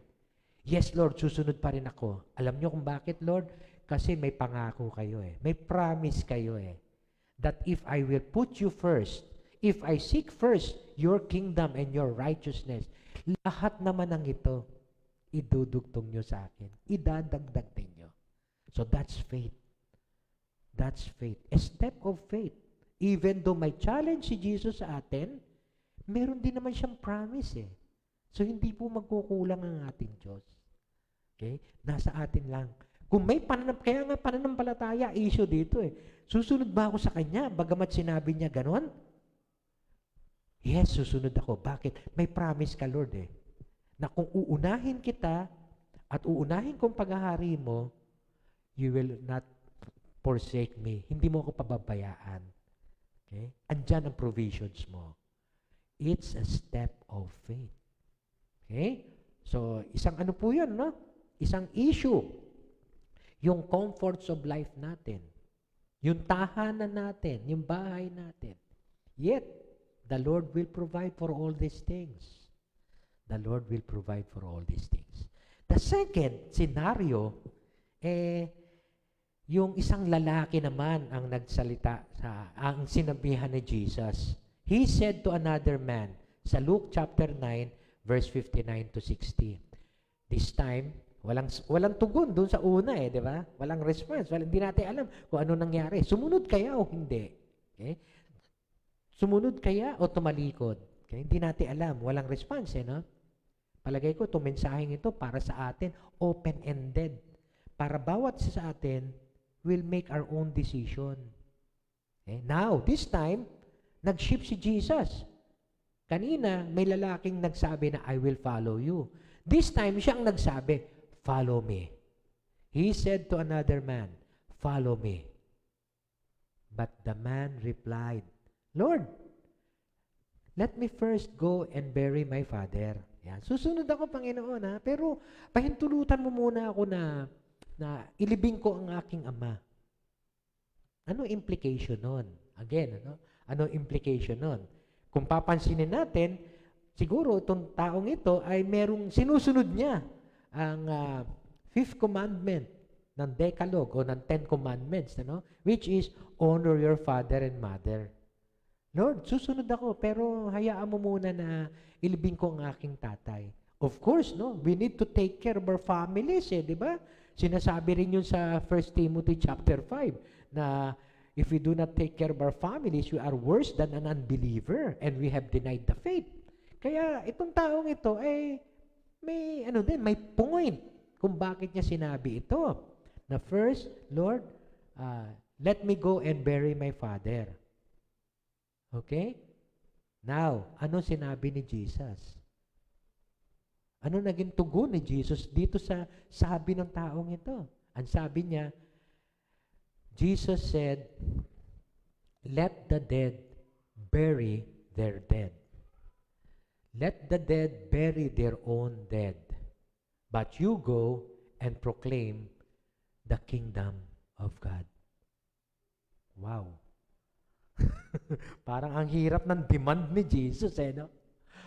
Yes, Lord, susunod pa rin ako. Alam nyo kung bakit, Lord? Kasi may pangako kayo eh. May promise kayo eh. That if I will put you first, if I seek first your kingdom and your righteousness, lahat naman ng ito, idudugtong nyo sa akin. Idadagdag ninyo. So that's faith. That's faith. A step of faith. Even though may challenge si Jesus sa atin, meron din naman siyang promise eh. So hindi po magkukulang ang ating Diyos. Okay? Nasa atin lang. Kung may kaya nga pananampalataya, issue dito eh. Susunod ba ako sa Kanya? Bagamat sinabi niya ganon? Yes, susunod ako. Bakit? May promise ka, Lord eh. Na kung uunahin kita at uunahin kong paghahari mo, you will not forsake me. Hindi mo ako pababayaan. Okay? Andyan ang provisions mo. It's a step of faith. Okay? So, isang ano po yun, no? Isang issue. Yung comforts of life natin. Yung tahanan natin. Yung bahay natin. Yet, the Lord will provide for all these things. The Lord will provide for all these things. The second scenario, yung isang lalaki naman ang nagsalita ang sinabihan ni Jesus. He said to another man, sa Luke chapter 9, verse 59 to 60. This time, walang tugon doon sa una di ba? Walang response. Hindi natin alam kung ano nangyari. Sumunod kaya o hindi? Okay? Sumunod kaya o tumalikod? Okay? Hindi natin alam. Walang response, no? Palagay ko, itong mensaheng ito para sa atin, open-ended. Para bawat isa sa atin, will make our own decision. Okay? Now, this time, nag-shift si Jesus. Kanina, may lalaking nagsabi na, I will follow you. This time, siyang nagsabi, follow me. He said to another man, follow me. But the man replied, Lord, let me first go and bury my father. Yan. Susunod ako, Panginoon, ha? Pero pahintulutan mo muna ako na ilibing ko ang aking ama. Ano implication nun? Again, ano implication nun? Kung papansinin natin, siguro itong taong ito ay merong sinusunod niya ang fifth commandment ng Decalogue o ng 10 Commandments, which is honor your father and mother. Lord, susunod ako, pero hayaan mo muna na ilibing ko ang aking tatay. Of course, we need to take care of our families, di ba? Sinasabi rin yun sa 1 Timothy chapter 5 na if we do not take care of our families, we are worse than an unbeliever and we have denied the faith. Kaya itong taong ito ay may point kung bakit niya sinabi ito. Na first, Lord, let me go and bury my father. Okay? Now, ano sinabi ni Jesus? Ano naging tugon ni Jesus dito sa sabi ng taong ito? Ang sabi niya, Jesus said, let the dead bury their dead. Let the dead bury their own dead, but you go and proclaim the kingdom of God. Wow. Parang ang hirap ng demand ni Jesus, no?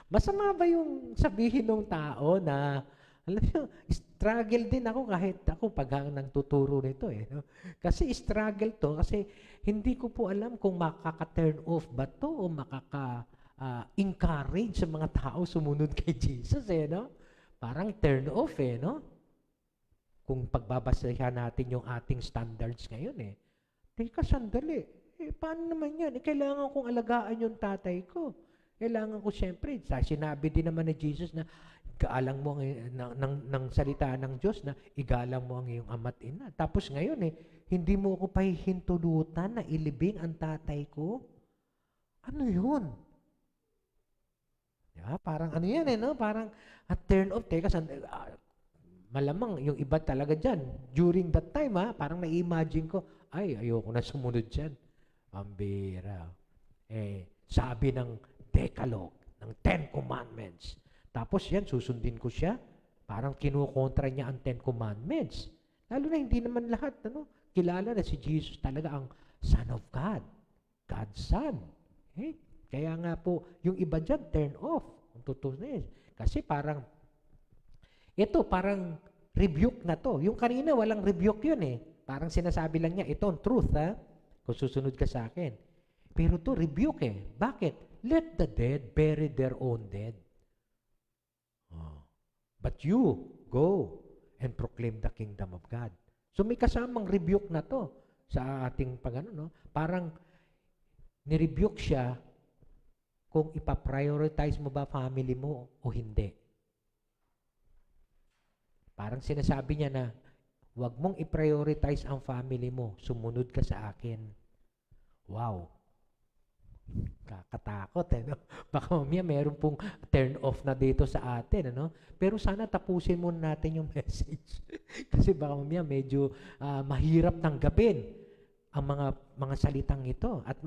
Masama ba yung sabihin ng tao na, alam niyo, struggle din ako kahit ako pag nagtuturo nito, no? Kasi struggle to, kasi hindi ko po alam kung makaka-turn off ba to o encourage sa mga tao sumunod kay Jesus, no? Parang turn off, no? Kung pagbabasahan natin yung ating standards ngayon, Teka, sandali. Paano naman yan? Kailangan kong alagaan yung tatay ko. Kailangan ko siyempre, sinabi din naman ni Jesus na igalang mo ng salita ng Diyos na igalang mo ang iyong ama't ina. Tapos ngayon, hindi mo ako pahihintulutan na ilibing ang tatay ko. Ano yun? Yeah, parang ano yan, no? Parang turn off. Teka, malamang yung iba talaga dyan. During that time, parang na-imagine ko, ayoko na sumunod dyan. Pambira. Sabi ng Decalogue, ng 10 Commandments. Tapos yan, susundin ko siya. Parang kinukontra niya ang 10 Commandments. Lalo na hindi naman lahat, kilala na si Jesus talaga ang Son of God. God's Son. Kaya nga po, yung iba dyan, turn off. Ang totoo na yun. Kasi parang, ito, parang rebuke na to. Yung kanina, walang rebuke yun. Parang sinasabi lang niya, ito ang truth, kung susunod ka sa akin. Pero to rebuke Bakit? Let the dead bury their own dead. But you go and proclaim the kingdom of God. So may kasamang rebuke na to sa ating Parang nirebuke siya kung ipaprioritize mo ba family mo o hindi. Parang sinasabi niya na huwag mong i-prioritize ang family mo. Sumunod ka sa akin. Wow. Kakatakot, no? Baka mamaya meron pong turn off na dito sa atin, Pero sana tapusin muna natin yung message. Kasi baka mamaya medyo mahirap tanggapin ang mga salitang ito. At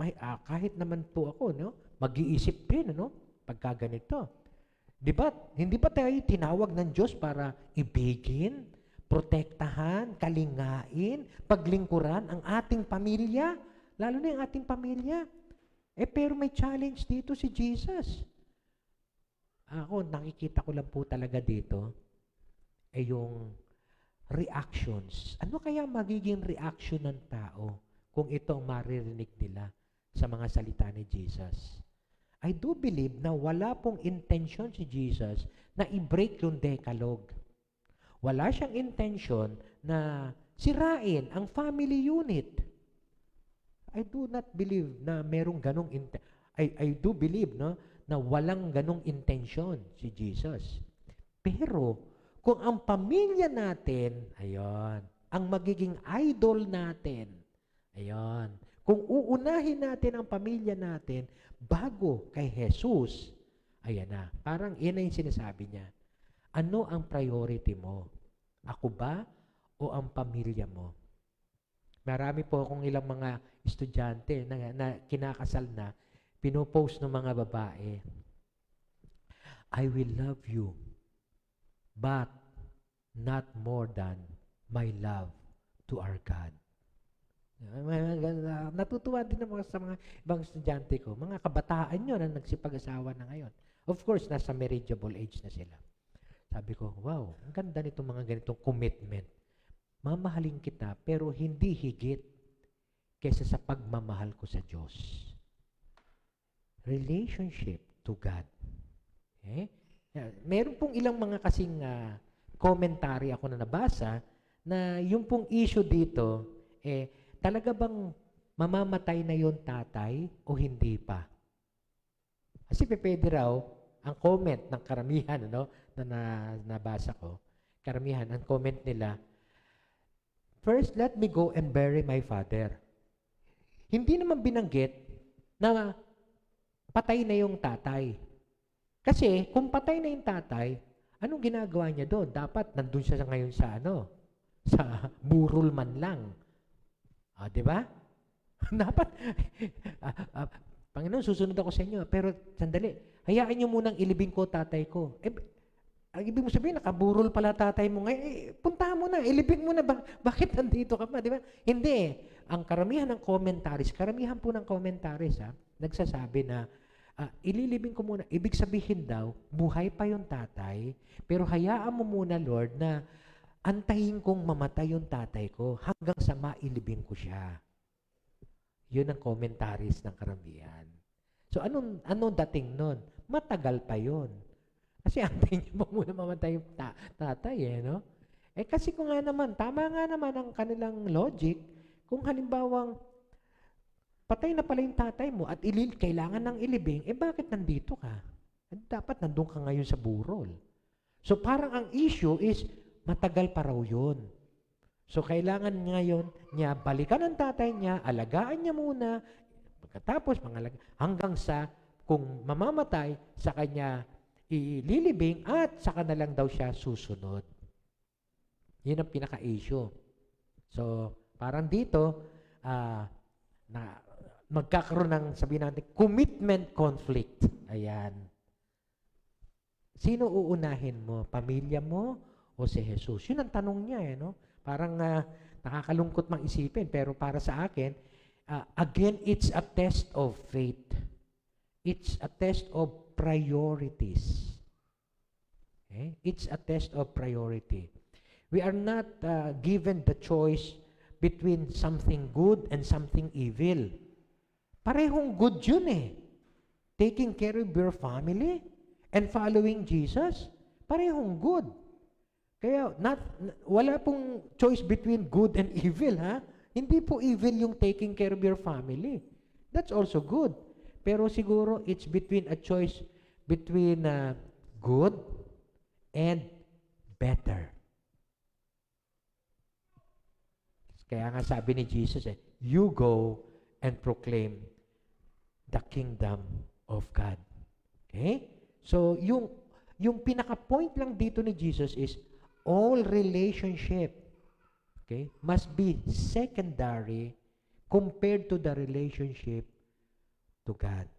kahit naman po ako, mag-iisip din, pagka ganito. Diba? Hindi ba tayo tinawag ng Diyos para ibigin, protektahan, kalingain, paglingkuran ang ating pamilya? Lalo na yung ating pamilya. Pero may challenge dito si Jesus. Ako, nakikita ko lang po talaga dito, yung reactions. Ano kaya magiging reaction ng tao kung ito ang maririnig nila sa mga salita ni Jesus? I do believe na wala pong intention si Jesus na i-break yung Decalogue. Wala siyang intention na sirain ang family unit. I do not believe na merong ganong I do believe na walang ganong intention si Jesus. Pero kung ang pamilya natin, ang magiging idol natin, kung uunahin natin ang pamilya natin bago kay Jesus, parang yan na yung sinasabi niya. Ano ang priority mo? Ako ba o ang pamilya mo? Marami po akong ilang mga estudyante na kinakasal na, pinopost ng mga babae, I will love you, but not more than my love to our God. Natutuwa din naman sa mga ibang estudyante ko, mga kabataan yun na nagsipag-asawa na ngayon. Of course, nasa marriageable age na sila. Sabi ko, wow, ang ganda nitong mga ganitong commitment. Mamahalin kita, pero hindi higit kaysa sa pagmamahal ko sa Diyos. Relationship to God. Meron pong ilang mga kasing commentary ako na nabasa na yung pong issue dito, talaga bang mamamatay na yung tatay o hindi pa? Kasi pwede raw, ang comment ng karamihan, na nabasa ko, karamihan, ang comment nila, first, let me go and bury my father. Hindi naman binanggit na patay na yung tatay. Kasi kung patay na yung tatay, anong ginagawa niya doon? Dapat nandun siya ngayon sa sa burol man lang. Di ba? Dapat Panginoon, susunod ako sa inyo. Pero sandali, hayaan niyo munang ilibing ko tatay ko. Ang ibig mo sabihin, nakaburol pala tatay mo ngayon. Puntahan mo na, ilibing mo na. Bakit nandito ka pa? Di ba? Hindi eh. Ang karamihan ng commentaries, karamihan po ng commentaries, nagsasabi na, ililibing ko muna. Ibig sabihin daw, buhay pa yung tatay, pero hayaan mo muna, Lord, na antayin kong mamatay yung tatay ko hanggang sa mailibing ko siya. Yun ang commentaries ng karamihan. So, anong dating nun? Matagal pa yun. Kasi antayin niyo mo muna mamatay yung tatay no? Kasi kung nga naman, tama nga naman ang kanilang logic, kung halimbawang patay na pala yung tatay mo at kailangan ng ilibing, bakit nandito ka? Dapat nandun ka ngayon sa burol. So parang ang issue is, matagal pa raw yun. So kailangan ngayon niya, balikan ang tatay niya, alagaan niya muna, pagkatapos hanggang sa, kung mamamatay, sa kanya ililibing at saka na lang daw siya susunod. Yun ang pinaka-issue. So, parang dito, magkakaroon ng, sabihin natin, commitment conflict. Ayan. Sino uunahin mo? Pamilya mo o si Jesus? Yun ang tanong niya, no? Parang nakakalungkot mang isipin, pero para sa akin, again, it's a test of faith. It's a test of priorities. Okay? It's a test of priority. We are not given the choice between something good and something evil. Parehong good yun eh. Taking care of your family and following Jesus, parehong good. Kaya wala pong choice between good and evil, ha? Hindi po evil yung taking care of your family. That's also good. Pero siguro it's between a choice between good and better. Kaya nga sabi ni Jesus, you go and proclaim the kingdom of God. Okay? So, yung pinaka-point lang dito ni Jesus is all relationship, okay, must be secondary compared to the relationship to God.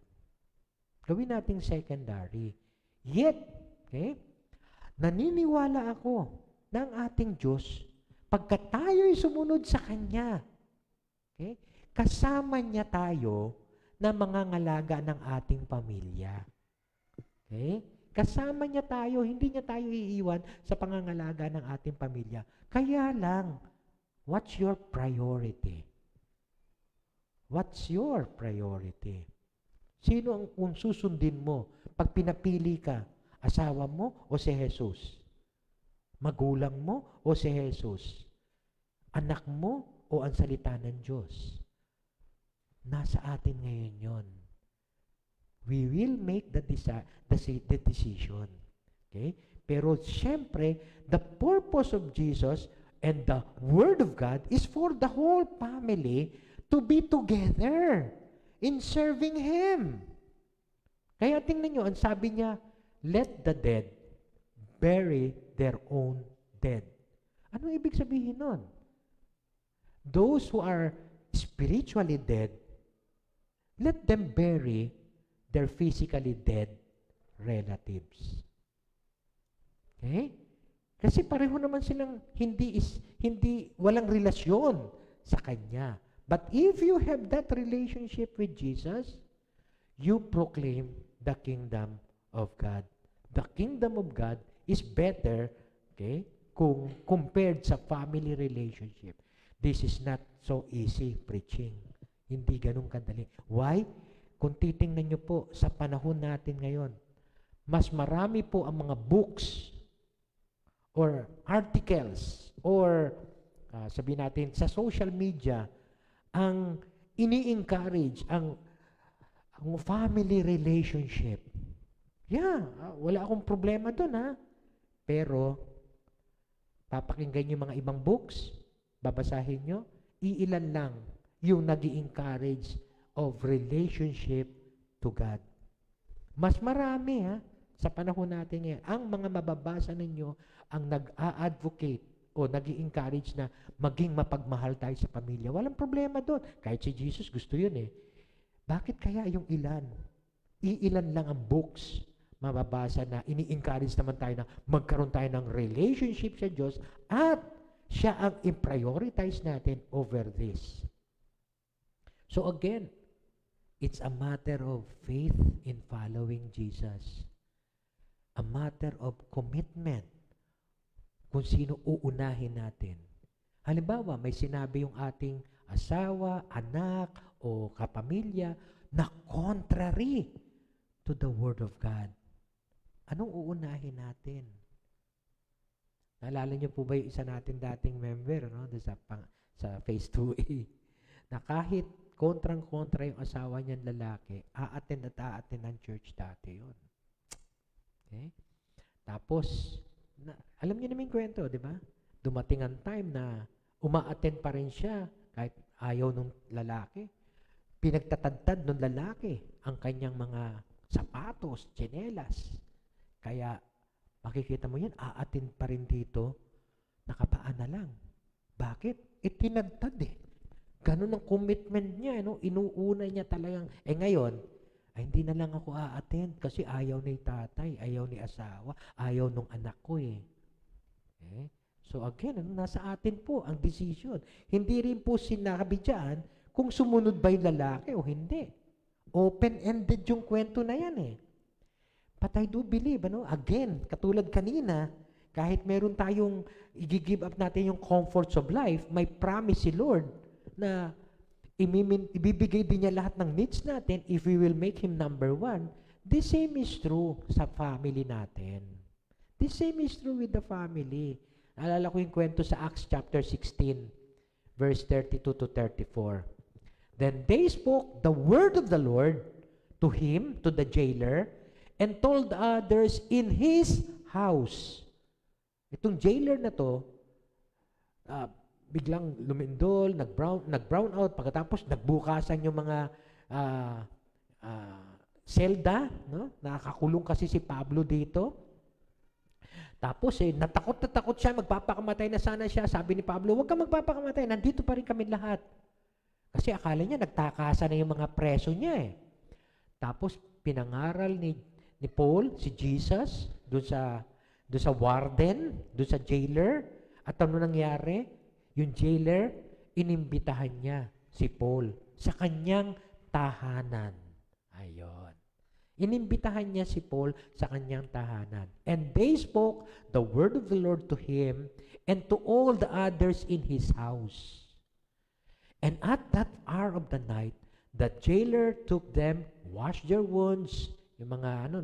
Gawin natin secondary. Yet, okay, naniniwala ako ng ating Diyos, pagka tayo'y sumunod sa Kanya, okay, kasama niya tayo na mangangalaga ng ating pamilya. Okay? Kasama niya tayo, hindi niya tayo iiwan sa pangangalaga ng ating pamilya. Kaya lang, what's your priority? What's your priority? Sino ang susundin mo pag pinapili ka? Asawa mo o si Jesus? Magulang mo o si Jesus? Anak mo o ang salita ng Diyos? Nasa atin ngayon yon. We will make the decision. Okay? Pero siyempre, the purpose of Jesus and the Word of God is for the whole family to be together in serving Him. Kaya tingnan nyo, ang sabi niya, let the dead bury their own dead. Ano ibig sabihin nun? Those who are spiritually dead, let them bury their physically dead relatives. Okay? Kasi pareho naman silang walang relasyon sa Kanya. But if you have that relationship with Jesus, you proclaim the kingdom of God. The kingdom of God is better, okay, kung compared sa family relationship. This is not so easy preaching. Hindi ganun kadali. Why? Kung titingnan nyo po sa panahon natin ngayon, mas marami po ang mga books or articles or sabihin natin sa social media ang ini-encourage ang family relationship. Yeah, wala akong problema doon, ha. Pero papakinggan nyo mga ibang books, babasahin nyo, iilan lang yung nag-i-encourage of relationship to God. Mas marami, ha, sa panahon natin ngayon. Ang mga mababasa ninyo ang nag-a-advocate o nag-i-encourage na maging mapagmahal tayo sa pamilya. Walang problema doon. Kahit si Jesus gusto yun eh. Bakit kaya yung ilan? Iilan lang ang books mababasa na ini-encourage naman tayo na magkaroon tayo ng relationship sa Diyos at siya ang i-prioritize natin over this. So again, it's a matter of faith in following Jesus. A matter of commitment kung sino uunahin natin. Halimbawa, may sinabi yung ating asawa, anak, o kapamilya na contrary to the Word of God. Anong uunahin natin? Naalala niyo po ba yung isa natin dating member, no? Sa Phase 2A, na kahit kontrang-kontra yung asawa niyan lalaki, aattend ng church dati yun. Okay? Tapos, alam niyo naman yung kwento, di ba? Dumating ang time na umaattend pa rin siya kahit ayaw nung lalaki. Pinagtatadtad nung lalaki ang kanyang mga sapatos, tsinelas. Kaya, makikita mo yan, aattend pa rin dito, nakapaan na lang. Bakit? Tinadtad eh. Ganun ang commitment niya, no? Inuuna niya talagang, ngayon, hindi na lang ako aattend kasi ayaw ni tatay, ayaw ni asawa, ayaw nung anak ko eh. So again, nasa atin po ang decision. Hindi rin po sinabi dyan kung sumunod ba yung lalaki o hindi. Open-ended yung kwento na yan eh. But I do believe, again, katulad kanina, kahit meron tayong i-give up natin yung comforts of life, may promise si Lord na ibibigay din niya lahat ng needs natin if we will make Him number one. The same is true sa family natin. The same is true with the family. Naalala ko yung kwento sa Acts chapter 16, verse 32 to 34. Then they spoke the word of the Lord to him, to the jailer, and told others in his house. Itong jailer na to, biglang lumindol, nag-brown out, pagkatapos nagbukasan yung mga selda, no? Nakakulong kasi si Pablo dito. Tapos natakot siya, magpapakamatay na sana siya. Sabi ni Pablo, huwag kang magpapakamatay, nandito pa rin kami lahat. Kasi akala niya, nagtakasa na yung mga preso niya eh. Tapos pinangaral ni Paul, si Jesus, doon sa warden, doon sa jailer. At ano nangyari? Yung jailer, inimbitahan niya si Paul sa kanyang tahanan. Ayon. Inimbitahan niya si Paul sa kanyang tahanan. And they spoke the word of the Lord to him and to all the others in his house. And at that hour of the night, the jailer took them, washed their wounds, yung mga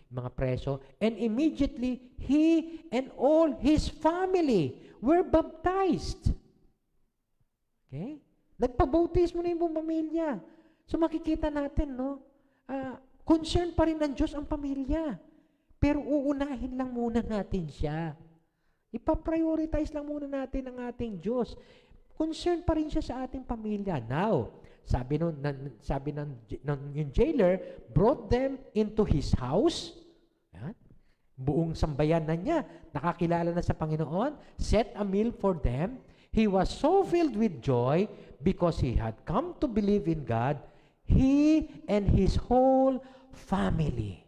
mga preso, and immediately he and all his family were baptized. Okay? Nagpabautismo na yung pamilya. So makikita natin, concern pa rin ng Diyos ang pamilya. Pero uunahin lang muna natin siya. Ipa-prioritize lang muna natin ang ating Diyos. Concern pa rin siya sa ating pamilya. Now, sabi ng yung jailer, brought them into his house. Yan. Buong sambayan na niya, nakakilala na sa Panginoon, set a meal for them. He was so filled with joy because he had come to believe in God, he and his whole family.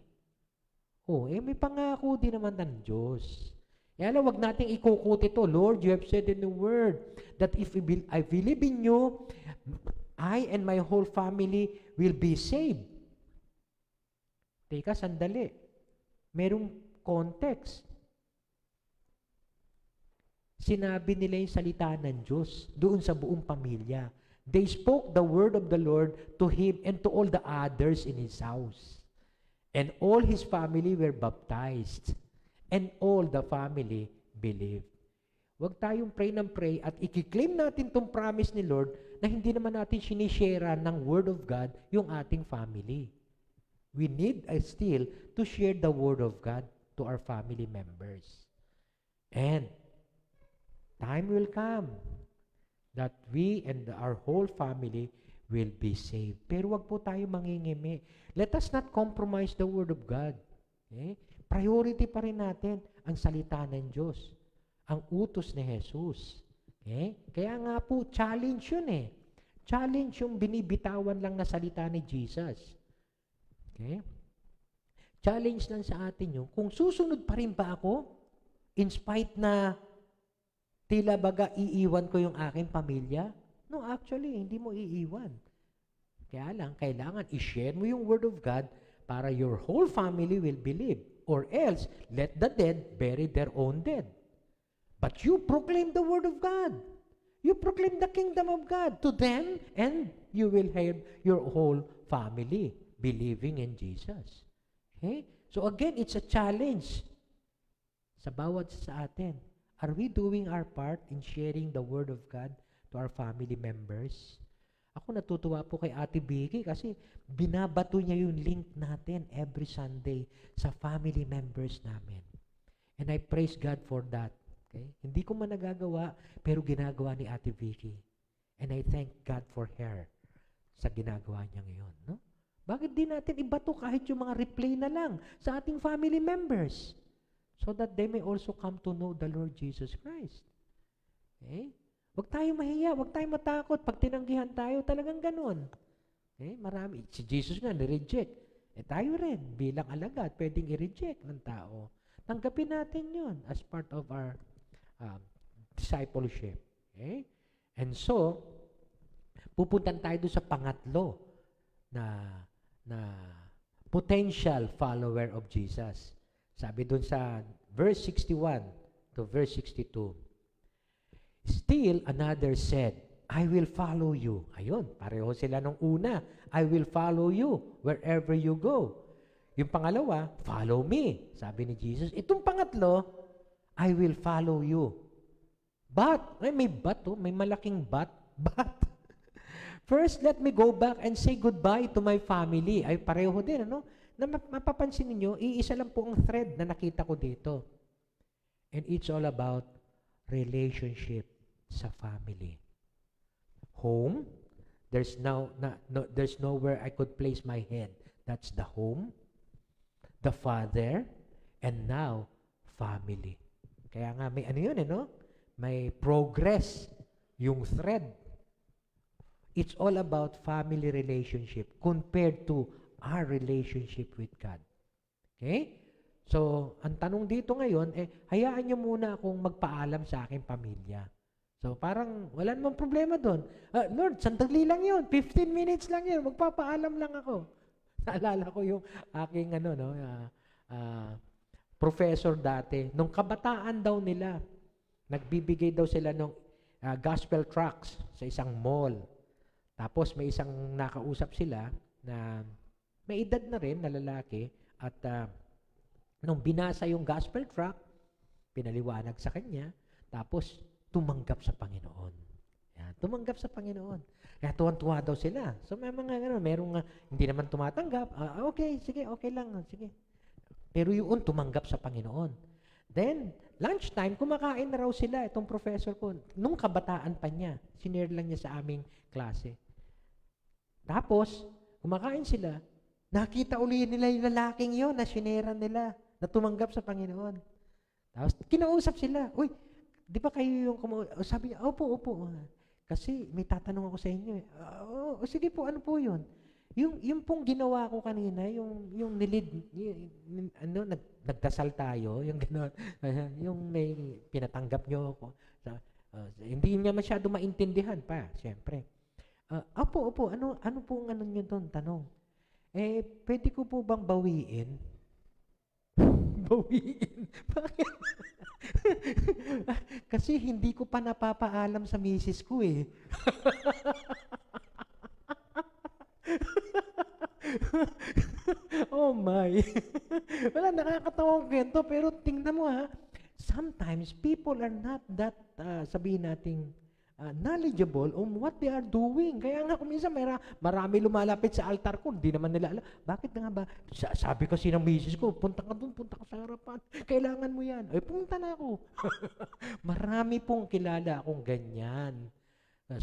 May pangako din naman ng Diyos. Kaya wag nating ikukut ito. Lord, you have said in the Word that if I believe in you, I and my whole family will be saved. Teka, sandali. Merong context. Sinabi nila yung salita ng Diyos doon sa buong pamilya. They spoke the word of the Lord to him and to all the others in his house. And all his family were baptized. And all the family believed. Huwag tayong pray ng pray at i-claim natin itong promise ni Lord na hindi naman natin sinishare ng Word of God yung ating family. We need still to share the Word of God to our family members. And time will come that we and our whole family will be saved. Pero wag po tayo mangingimi. Let us not compromise the Word of God. Okay? Priority pa rin natin ang salita ng Diyos. Ang utos ni Jesus. Okay? Kaya nga po, challenge yun eh. Challenge yung binibitawan lang na salita ni Jesus. Okay? Challenge lang sa atin yung, kung susunod pa rin ba ako, in spite na tila baga iiwan ko yung aking pamilya? No, actually, hindi mo iiwan. Kaya lang, kailangan i-share mo yung Word of God para your whole family will believe. Or else, let the dead bury their own dead. But you proclaim the Word of God. You proclaim the kingdom of God to them, and you will have your whole family believing in Jesus. Okay? So again, it's a challenge sa bawat sa atin. Are we doing our part in sharing the Word of God to our family members? Ako natutuwa po kay Ate Vicky kasi binabato niya yung link natin every Sunday sa family members namin. And I praise God for that. Okay? Hindi ko man nagagawa, pero ginagawa ni Ate Vicky. And I thank God for her sa ginagawa niya ngayon. No? Bakit di natin ibato kahit yung mga replay na lang sa ating family members so that they may also come to know the Lord Jesus Christ? Okay? Huwag tayo mahiya, huwag tayo matakot. Pag tinanggihan tayo, talagang ganun. Okay? Marami. Si Jesus nga, nireject. Tayo rin, bilang alagad, pwedeng i-reject ng tao. Tanggapin natin yun as part of our discipleship. Okay? And so, pupuntan tayo doon sa pangatlo na potential follower of Jesus. Sabi doon sa verse 61 to verse 62, still another said, I will follow you. Ayun, pareho sila nung una. I will follow you wherever you go. Yung pangalawa, follow me. Sabi ni Jesus. Itong pangatlo, I will follow you. But, may but, may malaking but. First, let me go back and say goodbye to my family. Ay, pareho din, ano? Na mapapansin niyo, iisa lang po ang thread na nakita ko dito. And it's all about relationship sa family. Home, there's nowhere I could place my head. That's the home, the father, and now family. Kaya nga may ano yun, no? May progress yung thread. It's all about family relationship compared to our relationship with God. Okay? So, ang tanong dito ngayon, hayaan niyo muna akong magpaalam sa aking pamilya. So, parang wala namang problema doon. Lord, sandali lang yun. 15 minutes lang yun. Magpapaalam lang ako. Naalala ko yung aking professor dati. Nung kabataan daw nila, nagbibigay daw sila ng gospel tracts sa isang mall. Tapos may isang nakausap sila na may edad na rin na lalaki at nung binasa yung gospel tract, pinaliwanag sa kanya, tapos tumanggap sa Panginoon. Yan, tumanggap sa Panginoon. Kaya tuwan-tuwa daw sila. So may mga merong hindi naman tumatanggap. Okay, sige, okay lang. Sige. Pero yun, tumanggap sa Panginoon. Then, lunchtime, kumakain na raw sila, itong professor ko. Nung kabataan pa niya, sinare lang niya sa aming klase. Tapos, kumakain sila, nakita uli nila yung lalaking yun na sinera nila, na tumanggap sa Panginoon. Tapos, kinausap sila, uy, di ba kayo yung sabi niya, opo. Kasi may tatanong ako sa inyo. Sige po, ano po yun? Yung pong ginawa ko kanina, yung nagdasal tayo, yung gano'n, yung may pinatanggap nyo ako. Hindi niya masyado maintindihan pa, siyempre. Opo, ano po ang nyo doon, tanong? Pwede ko po bang bawiin? Bawiin? Bakit? Kasi hindi ko pa napapaalam sa misis ko eh. Oh my. Wala, nakakatawang kwento, pero tingnan mo sometimes people are not that, sabihin nating, knowledgeable on what they are doing. Kaya nga kung minsan marami lumalapit sa altar ko, hindi naman nila alam. Bakit nga ba? Sabi kasi ng misis ko, punta ka doon, punta ka sa harapan. Kailangan mo yan. Punta na ako. Marami pong kilala akong ganyan.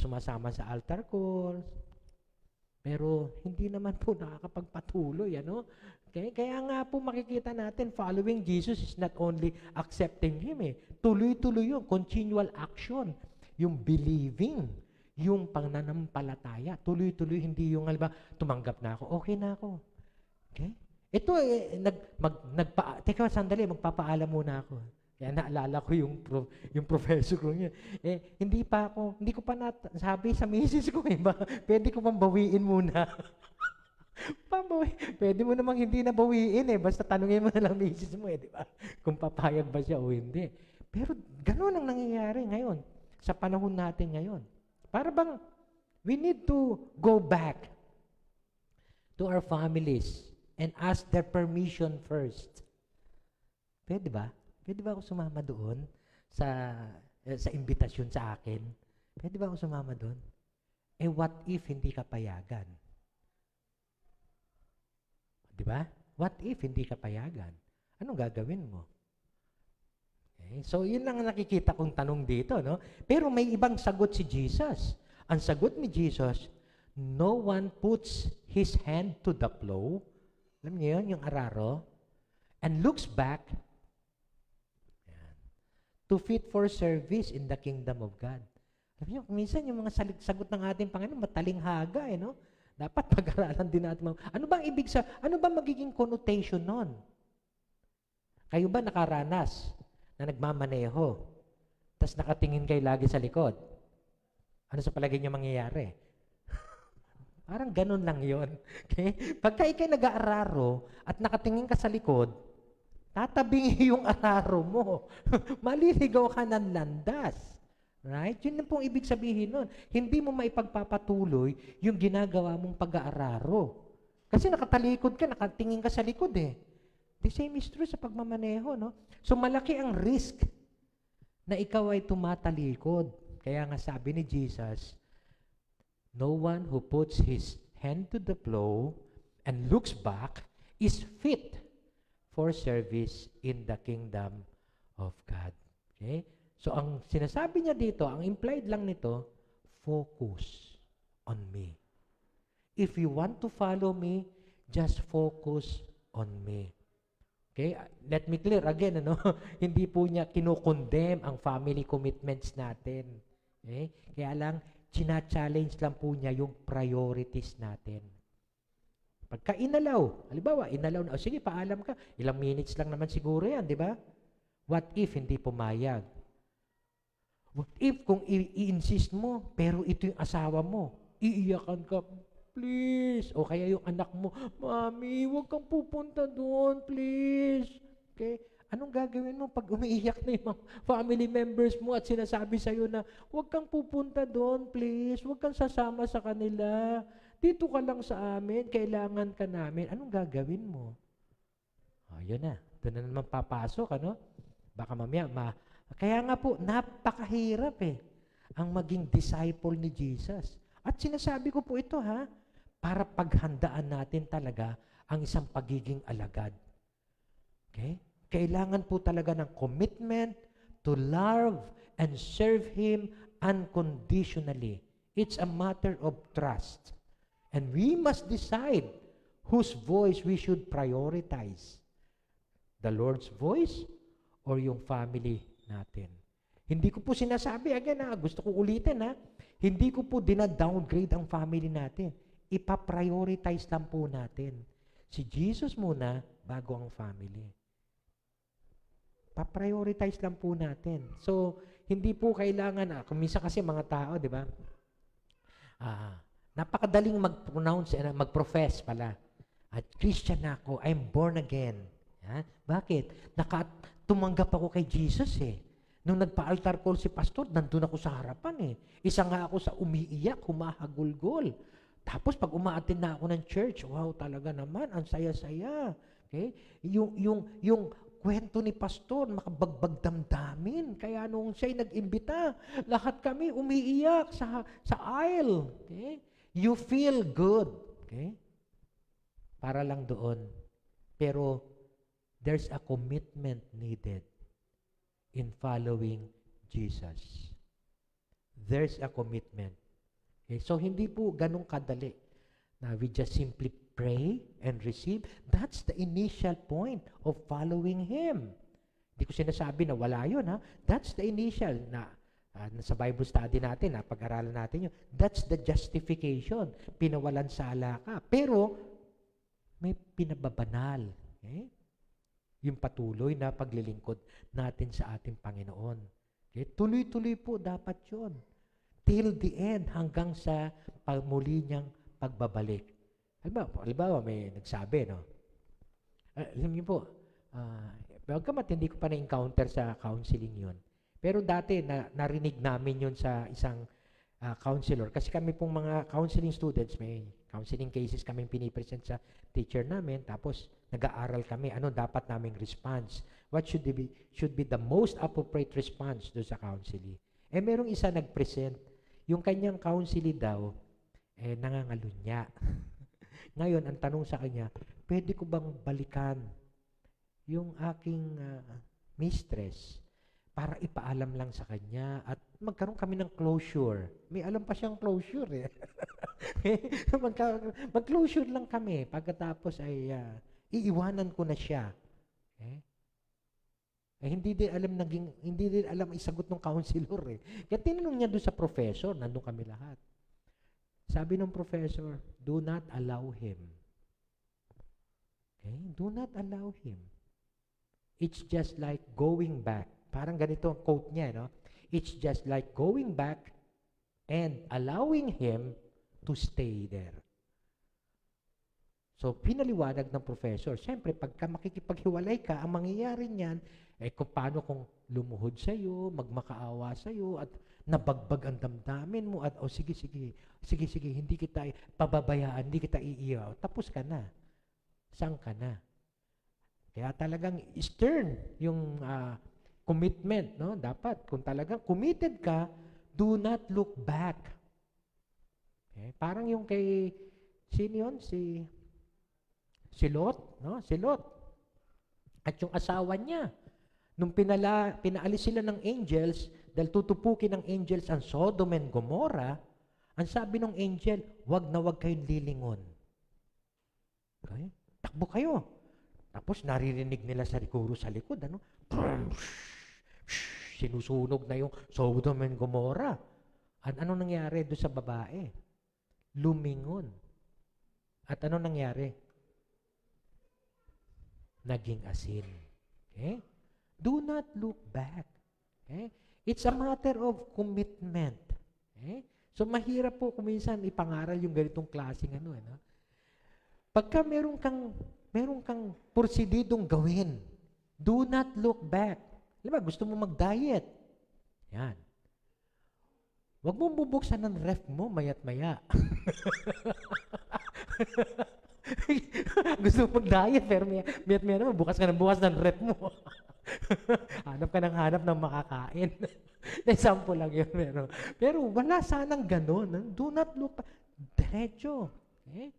Sumasama sa altar call. Pero hindi naman po nakakapagpatuloy, ano? Okay? Kaya nga po makikita natin, following Jesus is not only accepting Him, tuloy-tuloy yun, continual action. Yung believing, yung pananampalataya. Tuloy-tuloy, hindi yung, halimbawa, tumanggap na ako, okay na ako. Okay? Ito, teka, sandali, magpapaalam muna ako. Kaya naalala ko yung professor ko niya. Hindi ko pa sabi sa misis ko, pwede ko pang bawiin muna. Pwede mo namang hindi na bawiin basta tanungin mo na lang misis mo di ba? Kung papayag ba siya o hindi. Pero gano'n ang nangyayari ngayon, sa panahon natin ngayon. Para bang, we need to go back to our families and ask their permission first. Pwede ba? Pwede ba ako sumama doon sa imbitasyon sa akin? Pwede ba ako sumama doon? What if hindi ka payagan? Di ba? What if hindi ka payagan? Anong gagawin mo? Okay? So, yun lang ang nakikita kong tanong dito, no? Pero may ibang sagot si Jesus. Ang sagot ni Jesus, no one puts his hand to the plow, alam niyo yun, yung araro, and looks back to fit for service in the kingdom of God. Alam niyo, minsan yung mga sagot ng ating Panginoon, matalinghaga, no? Dapat pag-aralan din natin. Ano bang magiging connotation nun? Kayo ba nakaranas na nagmamaneho, tapos nakatingin kayo lagi sa likod? Ano sa palagay niyo mangyayari? Parang ganun lang yon. Okay? Pagka ikay nag-aararo at nakatingin ka sa likod, tatabingi yung araro mo. Maliligaw ka ng landas. Right? Yun lang pong ibig sabihin nun. Hindi mo maipagpapatuloy yung ginagawa mong pag-aararo. Kasi nakatalikod ka, nakatingin ka sa likod The same is true sa pagmamaneho, no? So malaki ang risk na ikaw ay tumatalikod. Kaya nga sabi ni Jesus, no one who puts his hand to the plow and looks back is fit for service in the kingdom of God. Okay? So, ang sinasabi niya dito, ang implied lang nito, focus on me. If you want to follow me, just focus on me. Okay? Let me clear again, hindi po niya kinukondem ang family commitments natin. Okay? Kaya lang, china-challenge lang po niya yung priorities natin. Pagka inalaw, halimbawa, inalaw na, sige, paalam ka, ilang minutes lang naman siguro yan, di ba? What if hindi pumayag? What if kung i-insist mo, pero ito yung asawa mo, iiyakan ka, please. O kaya yung anak mo, Mami, huwag kang pupunta doon, please. Okay? Anong gagawin mo pag umiiyak na yung family members mo at sinasabi sa'yo na, huwag kang pupunta doon, please. Huwag kang sasama sa kanila. Dito ka lang sa amin, kailangan ka namin. Anong gagawin mo? Yun na. Doon na naman papasok, Baka mamaya, kaya nga po, napakahirap ang maging disciple ni Jesus. At sinasabi ko po ito, para paghandaan natin talaga ang isang pagiging alagad. Okay? Kailangan po talaga ng commitment to love and serve Him unconditionally. It's a matter of trust. And we must decide whose voice we should prioritize. The Lord's voice or yung family natin. Hindi ko po sinasabi, again gusto ko ulitin hindi ko po dina-downgrade ang family natin. Ipa-prioritize lang po natin. Si Jesus muna bago ang family. Pa-prioritize lang po natin. So, hindi po kailangan, minsan kasi mga tao, di ba? Napakadaling mag-pronounce, mag-profess pala. At Christian ako, I'm born again. Bakit? Tumanggap ako kay Jesus Nung nagpa-altar call si pastor, nandun ako sa harapan Isa nga ako sa umiiyak, humahagulgol. Tapos pag umaattend na ako ng church, wow, talaga naman, ang saya-saya. Okay? Yung kwento ni pastor, makabagbag damdamin. Kaya nung siya'y nag-imbita, lahat kami umiiyak sa aisle. Okay? You feel good. Okay? Para lang doon. Pero there's a commitment needed in following Jesus. There's a commitment. Okay? So, hindi po ganun kadali na we just simply pray and receive. That's the initial point of following Him. Hindi ko sinasabi na wala yun, That's the initial na Sa Bible study natin, pag-aralan natin yun. That's the justification. Pinawalan sala ka. Pero, may pinababanal. Okay? Yung patuloy na paglilingkod natin sa ating Panginoon. Okay? Tuloy-tuloy po dapat yun. Till the end, hanggang sa muli niyang pagbabalik. Halimbawa, may nagsabi, no? Alam niyo po, bagamat hindi ko pa na-encounter sa counseling yun. Pero dati, narinig namin yun sa isang counselor. Kasi kami pong mga counseling students, may counseling cases kaming pinipresent sa teacher namin. Tapos, nag-aaral kami. Ano dapat naming response? What should be the most appropriate response do sa counseling? Merong isa nag-present. Yung kanyang counseling daw, nangangalunya. Ngayon, ang tanong sa kanya, pwede ko bang balikan yung aking mistress para ipaalam lang sa kanya at magkaroon kami ng closure. May alam pa siyang closure eh. Mag-closure lang kami. Pagkatapos ay iiwanan ko na siya. Hindi din alam isagot ng counselor eh. Kaya tinanong niya doon sa professor, nandun kami lahat. Sabi ng professor, do not allow him. Okay? Do not allow him. It's just like going back. Parang ganito ang quote niya, no? It's just like going back and allowing him to stay there. So, pinaliwanag ng professor, siyempre, pagka makikipaghiwalay ka, ang mangyayari niyan, kung paano kung lumuhod sa'yo, magmakaawa sa'yo, at nabagbag ang damdamin mo, at sige, hindi kita pababayaan, hindi kita iiyaw, tapos ka na. Saan ka na? Kaya talagang stern yung commitment, no? Dapat, kung talagang committed ka, do not look back. Okay? Parang yung kay, sino yun? Si Lot, no? Si Lot. At yung asawa niya, nung pinaalis sila ng angels, dahil tutupukin ng angels ang Sodom and Gomorrah, ang sabi ng angel, wag na wag kayong lilingon. Okay? Takbo kayo. Tapos naririnig nila sa likod, ano? Sinusunog na yung Sodom and Gomorrah. At ano nangyari doon sa babae? Lumingon. At ano nangyari? Naging asin. Okay? Do not look back. Okay? It's a matter of commitment. Okay? So, mahirap po kuminsan ipangaral yung ganitong klaseng ano. Pagka meron kang porsididong gawin, do not look back. Alam mo, gusto mo mag-diet. Yan. Huwag mong bubuksan ng ref mo mayat-maya. Gusto mo mag-diet, pero mayat-maya naman, bukas ng ref mo. Hanap ka ng makakain. Example lang yun. Pero wala sanang ganun. Do not look back. Diretso. Okay?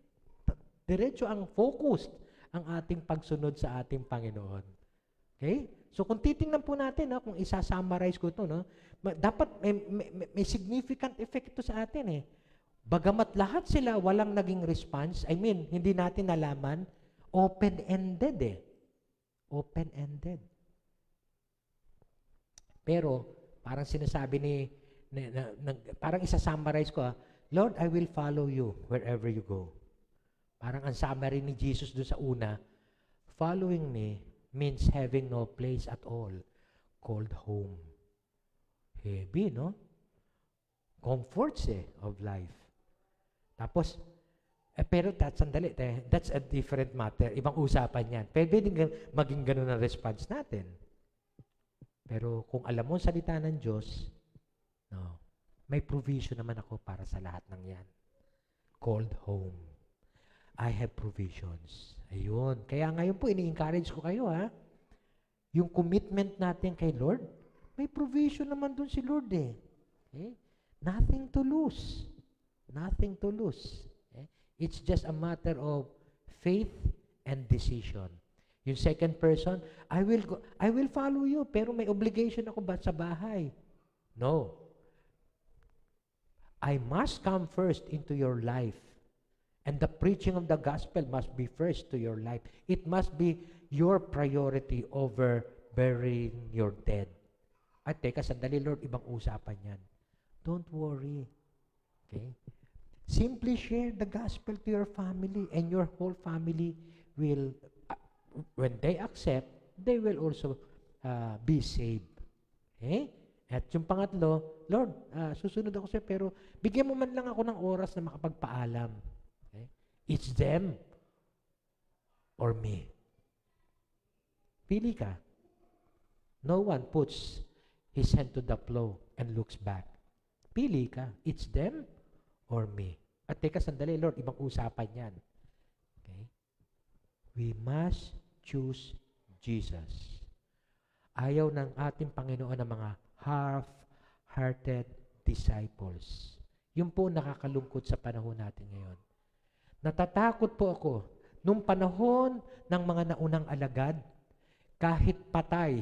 Diretso ang focus ang ating pagsunod sa ating Panginoon. Okay? So kung titingnan po natin, kung isa-summarize ko ito, dapat may significant effect ito sa atin eh. Bagamat lahat sila walang naging response, hindi natin nalaman, open-ended eh. Open-ended. Pero, parang sinasabi parang isa-summarize ko, Lord, I will follow you wherever you go. Parang ang summary ni Jesus doon sa una, following me means having no place at all called home. Heavy, no? Comforts of life. Tapos, pero sandali, that's a different matter. Ibang usapan yan. Pwede maging ganun ang response natin. Pero kung alam mo ang salita ng Diyos, no, may provision naman ako para sa lahat ng yan. Called home. I have provisions. Ayun. Kaya ngayon po, ini-encourage ko kayo, yung commitment natin kay Lord, may provision naman dun si Lord eh. Okay? Nothing to lose. Nothing to lose. Okay? It's just a matter of faith and decision. Yung second person, I will follow you, pero may obligation ako ba sa bahay? No. I must come first into your life. And the preaching of the gospel must be first to your life. It must be your priority over burying your dead. At teka, sandali Lord, ibang usapan yan. Don't worry. Okay? Simply share the gospel to your family and your whole family will, when they accept, they will also be saved. Okay? At yung pangatlo, Lord, susunod ako sa'yo pero bigyan mo man lang ako ng oras na makapagpaalam. Okay? It's them or me. Pili ka. No one puts his hand to the plow and looks back. Pili ka. It's them or me. At teka, sandali, Lord, ibang usapan yan. Okay? We must choose Jesus. Ayaw ng ating Panginoon ng mga half-hearted disciples. Yun po nakakalungkot sa panahon natin ngayon. Natatakot po ako nung panahon ng mga naunang alagad, kahit patay,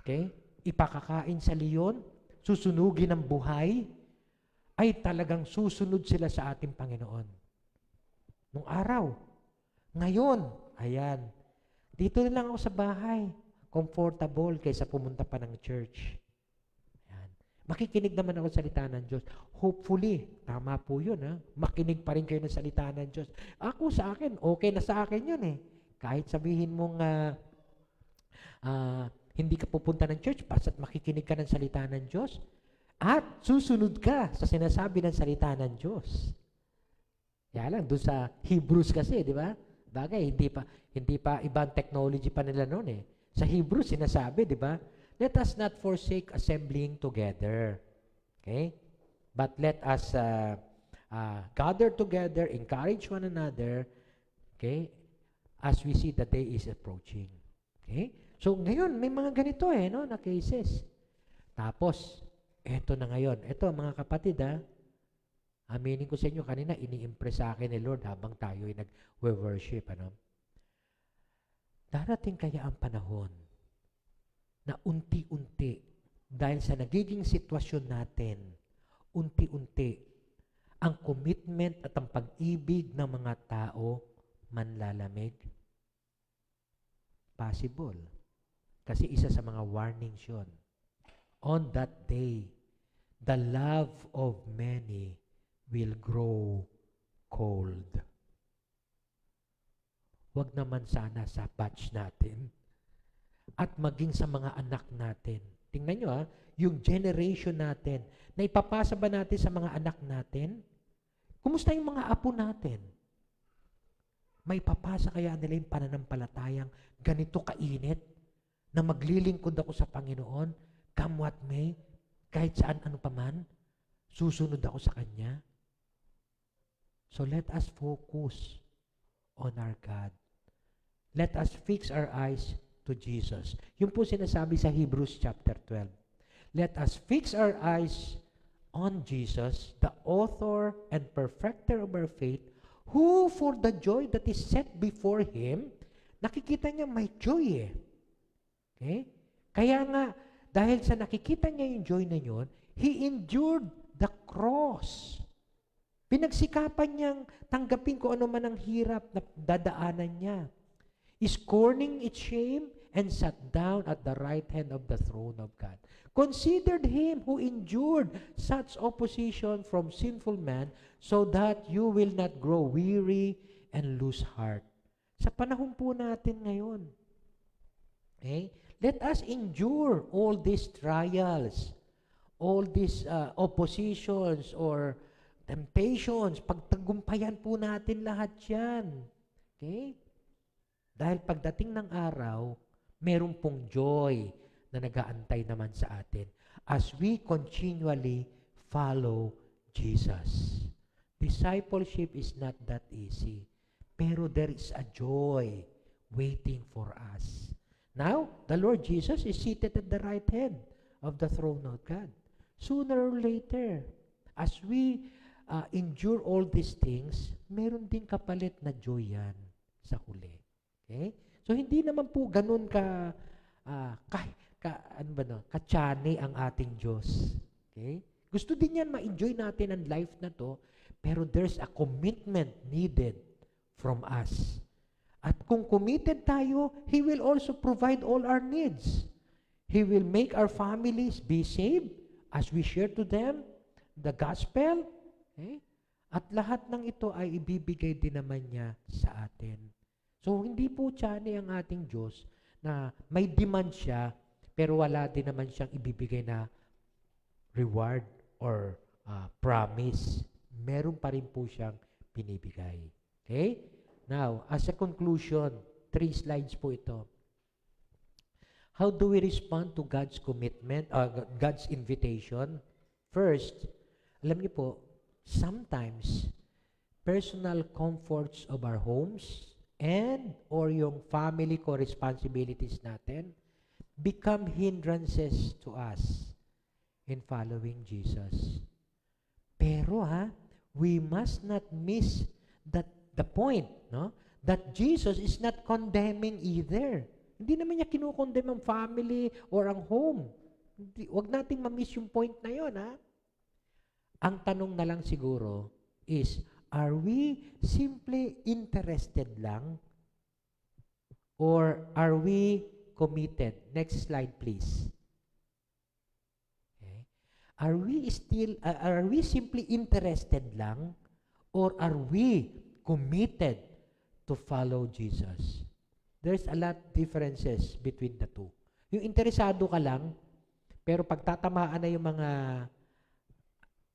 okay, ipakakain sa leon, susunugin ng buhay, ay talagang susunod sila sa ating Panginoon. Nung araw, ngayon, ayan, dito na lang ako sa bahay, comfortable kaysa pumunta pa ng church. Ayan. Makikinig naman ako sa salita ng Diyos. Hopefully, tama po yun, makinig pa rin kayo ng salita ng Diyos. Ako sa akin, okay na sa akin yun eh. Kahit sabihin mong hindi ka pupunta ng church, basta't makikinig ka ng salita ng Diyos, at susunod ka sa sinasabi ng salita ng Diyos. Kaya lang, doon sa Hebrews kasi, di ba? Bagay, hindi pa ibang technology pa nila noon eh. Sa Hebrews, sinasabi, di ba? Let us not forsake assembling together. Okay? But let us gather together, encourage one another, okay? As we see the day is approaching. Okay? So, ngayon, may mga ganito no, na cases. Tapos, eto na ngayon. Eto, mga kapatid, aminin ko sa inyo, kanina, ini-impress sa akin ni Lord habang tayo ay nag-worship, Darating kaya ang panahon na unti-unti, dahil sa nagiging sitwasyon natin, unti-unti, ang commitment at ang pag-ibig ng mga tao manlalamig? Possible. Kasi isa sa mga warnings yun. On that day, the love of many will grow cold. Wag naman sana sa batch natin at maging sa mga anak natin. Tingnan nyo yung generation natin, na ipapasa ba natin sa mga anak natin? Kumusta yung mga apo natin? May papasa kaya nila yung pananampalatayang ganito kainit na maglilingkod ako sa Panginoon, come what may, kahit saan ano paman, susunod ako sa Kanya? So let us focus on our God. Let us fix our eyes to Jesus. Yung po sinasabi sa Hebrews chapter 12. Let us fix our eyes on Jesus, the author and perfecter of our faith, who for the joy that is set before Him, nakikita niya may joy Okay? Kaya nga, dahil sa nakikita niya yung joy na yun, He endured the cross. Pinagsikapan niyang tanggapin ko ano man ang hirap na dadaanan niya. Scorning its shame and sat down at the right hand of the throne of God. Considered Him who endured such opposition from sinful man so that you will not grow weary and lose heart. Sa panahon po natin ngayon, okay, let us endure all these trials, all these oppositions or temptations. Pagtagumpayan po natin lahat yan. Okay? Dahil pagdating ng araw, meron pong joy na nag-aantay naman sa atin as we continually follow Jesus. Discipleship is not that easy, pero there is a joy waiting for us. Now, the Lord Jesus is seated at the right hand of the throne of God. Sooner or later, as we endure all these things, meron din kapalit na joy yan sa huli. Okay? So, hindi naman po ganun katsani ang ating Diyos. Okay? Gusto din yan ma-enjoy natin ang life na to, pero there's a commitment needed from us. At kung committed tayo, He will also provide all our needs. He will make our families be saved as we share to them the gospel. Okay? At lahat ng ito ay ibibigay din naman niya sa atin. So, hindi po tiyani ang ating Diyos na may demand siya, pero wala din naman siyang ibibigay na reward or promise. Meron pa rin po siyang binibigay. Okay? Now, as a conclusion, 3 slides po ito. How do we respond to God's commitment, God's invitation? First, alam niyo po, sometimes, personal comforts of our homes and or yung family co-responsibilities natin become hindrances to us in following Jesus. Pero we must not miss the point, no? That Jesus is not condemning either. Hindi naman niya kinukondem ang family or ang home. Huwag nating ma-miss yung point na yun, Ang tanong na lang siguro is, are we simply interested lang? Or are we committed? Next slide, please. Okay. Are we simply interested lang? Or are we committed to follow Jesus? There's a lot differences between the two. Yung interesado ka lang, pero pagtatamaan na yung mga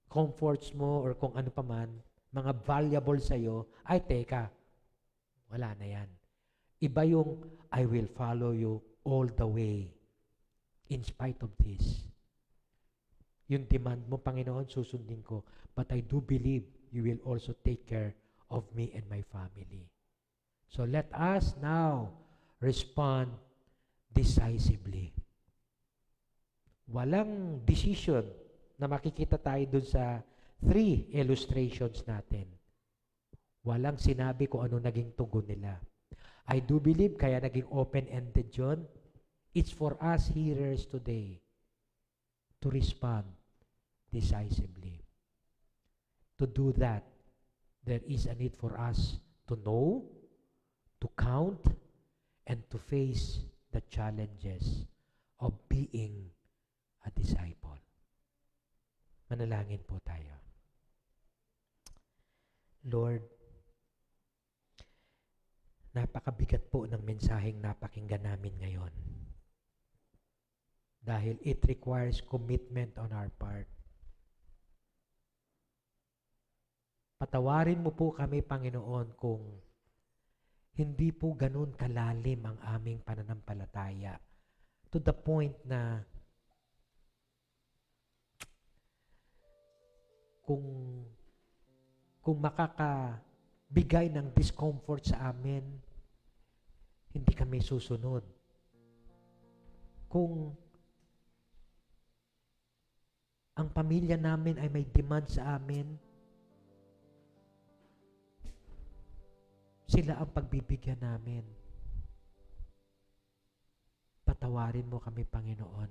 comforts mo or kung ano pa man, mga valuable sa'yo, ay teka, wala na yan. Iba yung, I will follow you all the way in spite of this. Yung demand mo, Panginoon, susundin ko, but I do believe you will also take care of me and my family. So let us now respond decisively. Walang decision na makikita tayo dun sa 3 illustrations natin. Walang sinabi kung ano naging tugon nila. I do believe, kaya naging open-ended yun. It's for us hearers today to respond decisively. To do that, there is a need for us to know, to count, and to face the challenges of being a disciple. Manalangin po tayo. Lord, napakabigat po ng mensaheng napakinggan namin ngayon. Dahil it requires commitment on our part. Patawarin mo po kami, Panginoon, kung hindi po ganun kalalim ang aming pananampalataya to the point na kung makakabigay ng discomfort sa amin, hindi kami susunod. Kung ang pamilya namin ay may demand sa amin, sila ang pagbibigyan namin. Patawarin mo kami, Panginoon.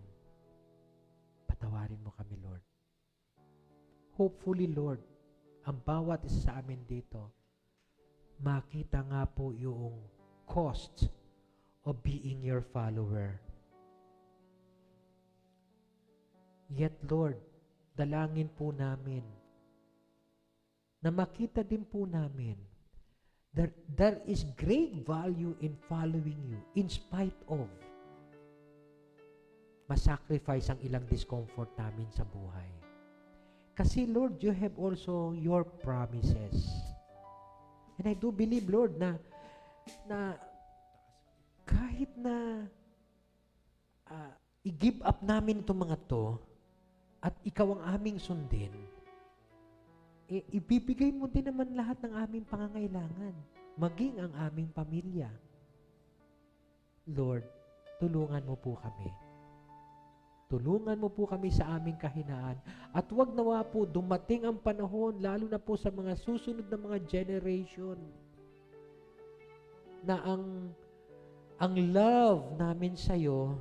Patawarin mo kami, Lord. Hopefully, Lord, ang bawat isa sa amin dito, makita nga po yung cost of being your follower. Yet, Lord, dalangin po namin na makita din po namin there is great value in following you in spite of masacrifice ang ilang discomfort namin sa buhay. Kasi Lord, you have also your promises. And I do believe, Lord, na kahit na i-give up namin itong mga to at ikaw ang aming sundin, ibibigay mo din naman lahat ng aming pangangailangan, maging ang aming pamilya. Lord, tulungan mo po kami. Tulungan mo po kami sa aming kahinaan. At wag nawa po dumating ang panahon, lalo na po sa mga susunod na mga generation, na ang love namin sa'yo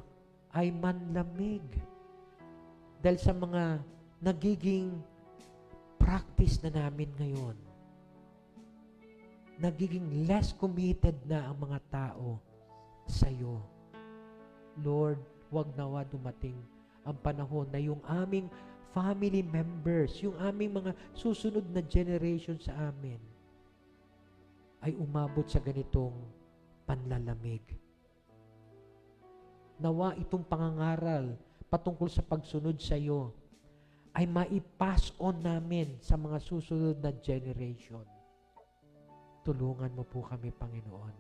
ay manlamig. Dahil sa mga nagiging practice na namin ngayon. Nagiging less committed na ang mga tao sa'yo. Lord, wag nawa dumating ang panahon na yung aming family members, yung aming mga susunod na generation sa amin, ay umabot sa ganitong panlalamig. Nawa itong pangangaral patungkol sa pagsunod sa iyo ay mai-pass on namin sa mga susunod na generation. Tulungan mo po kami, Panginoon.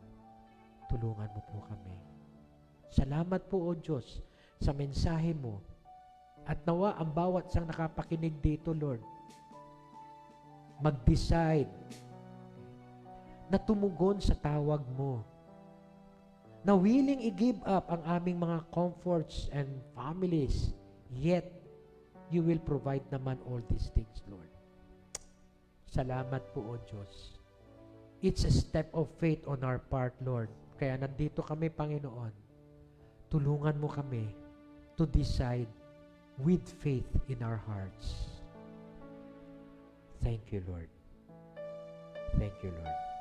Tulungan mo po kami. Salamat po, O Diyos, sa mensahe mo. At nawa ang bawat isang nakapakinig dito, Lord, mag-decide na tumugon sa tawag mo, na willing i-give up ang aming mga comforts and families, yet you will provide naman all these things, Lord. Salamat po, O Diyos. It's a step of faith on our part, Lord. Kaya nandito kami, Panginoon. Tulungan mo kami to decide with faith in our hearts. Thank you, Lord. Thank you, Lord.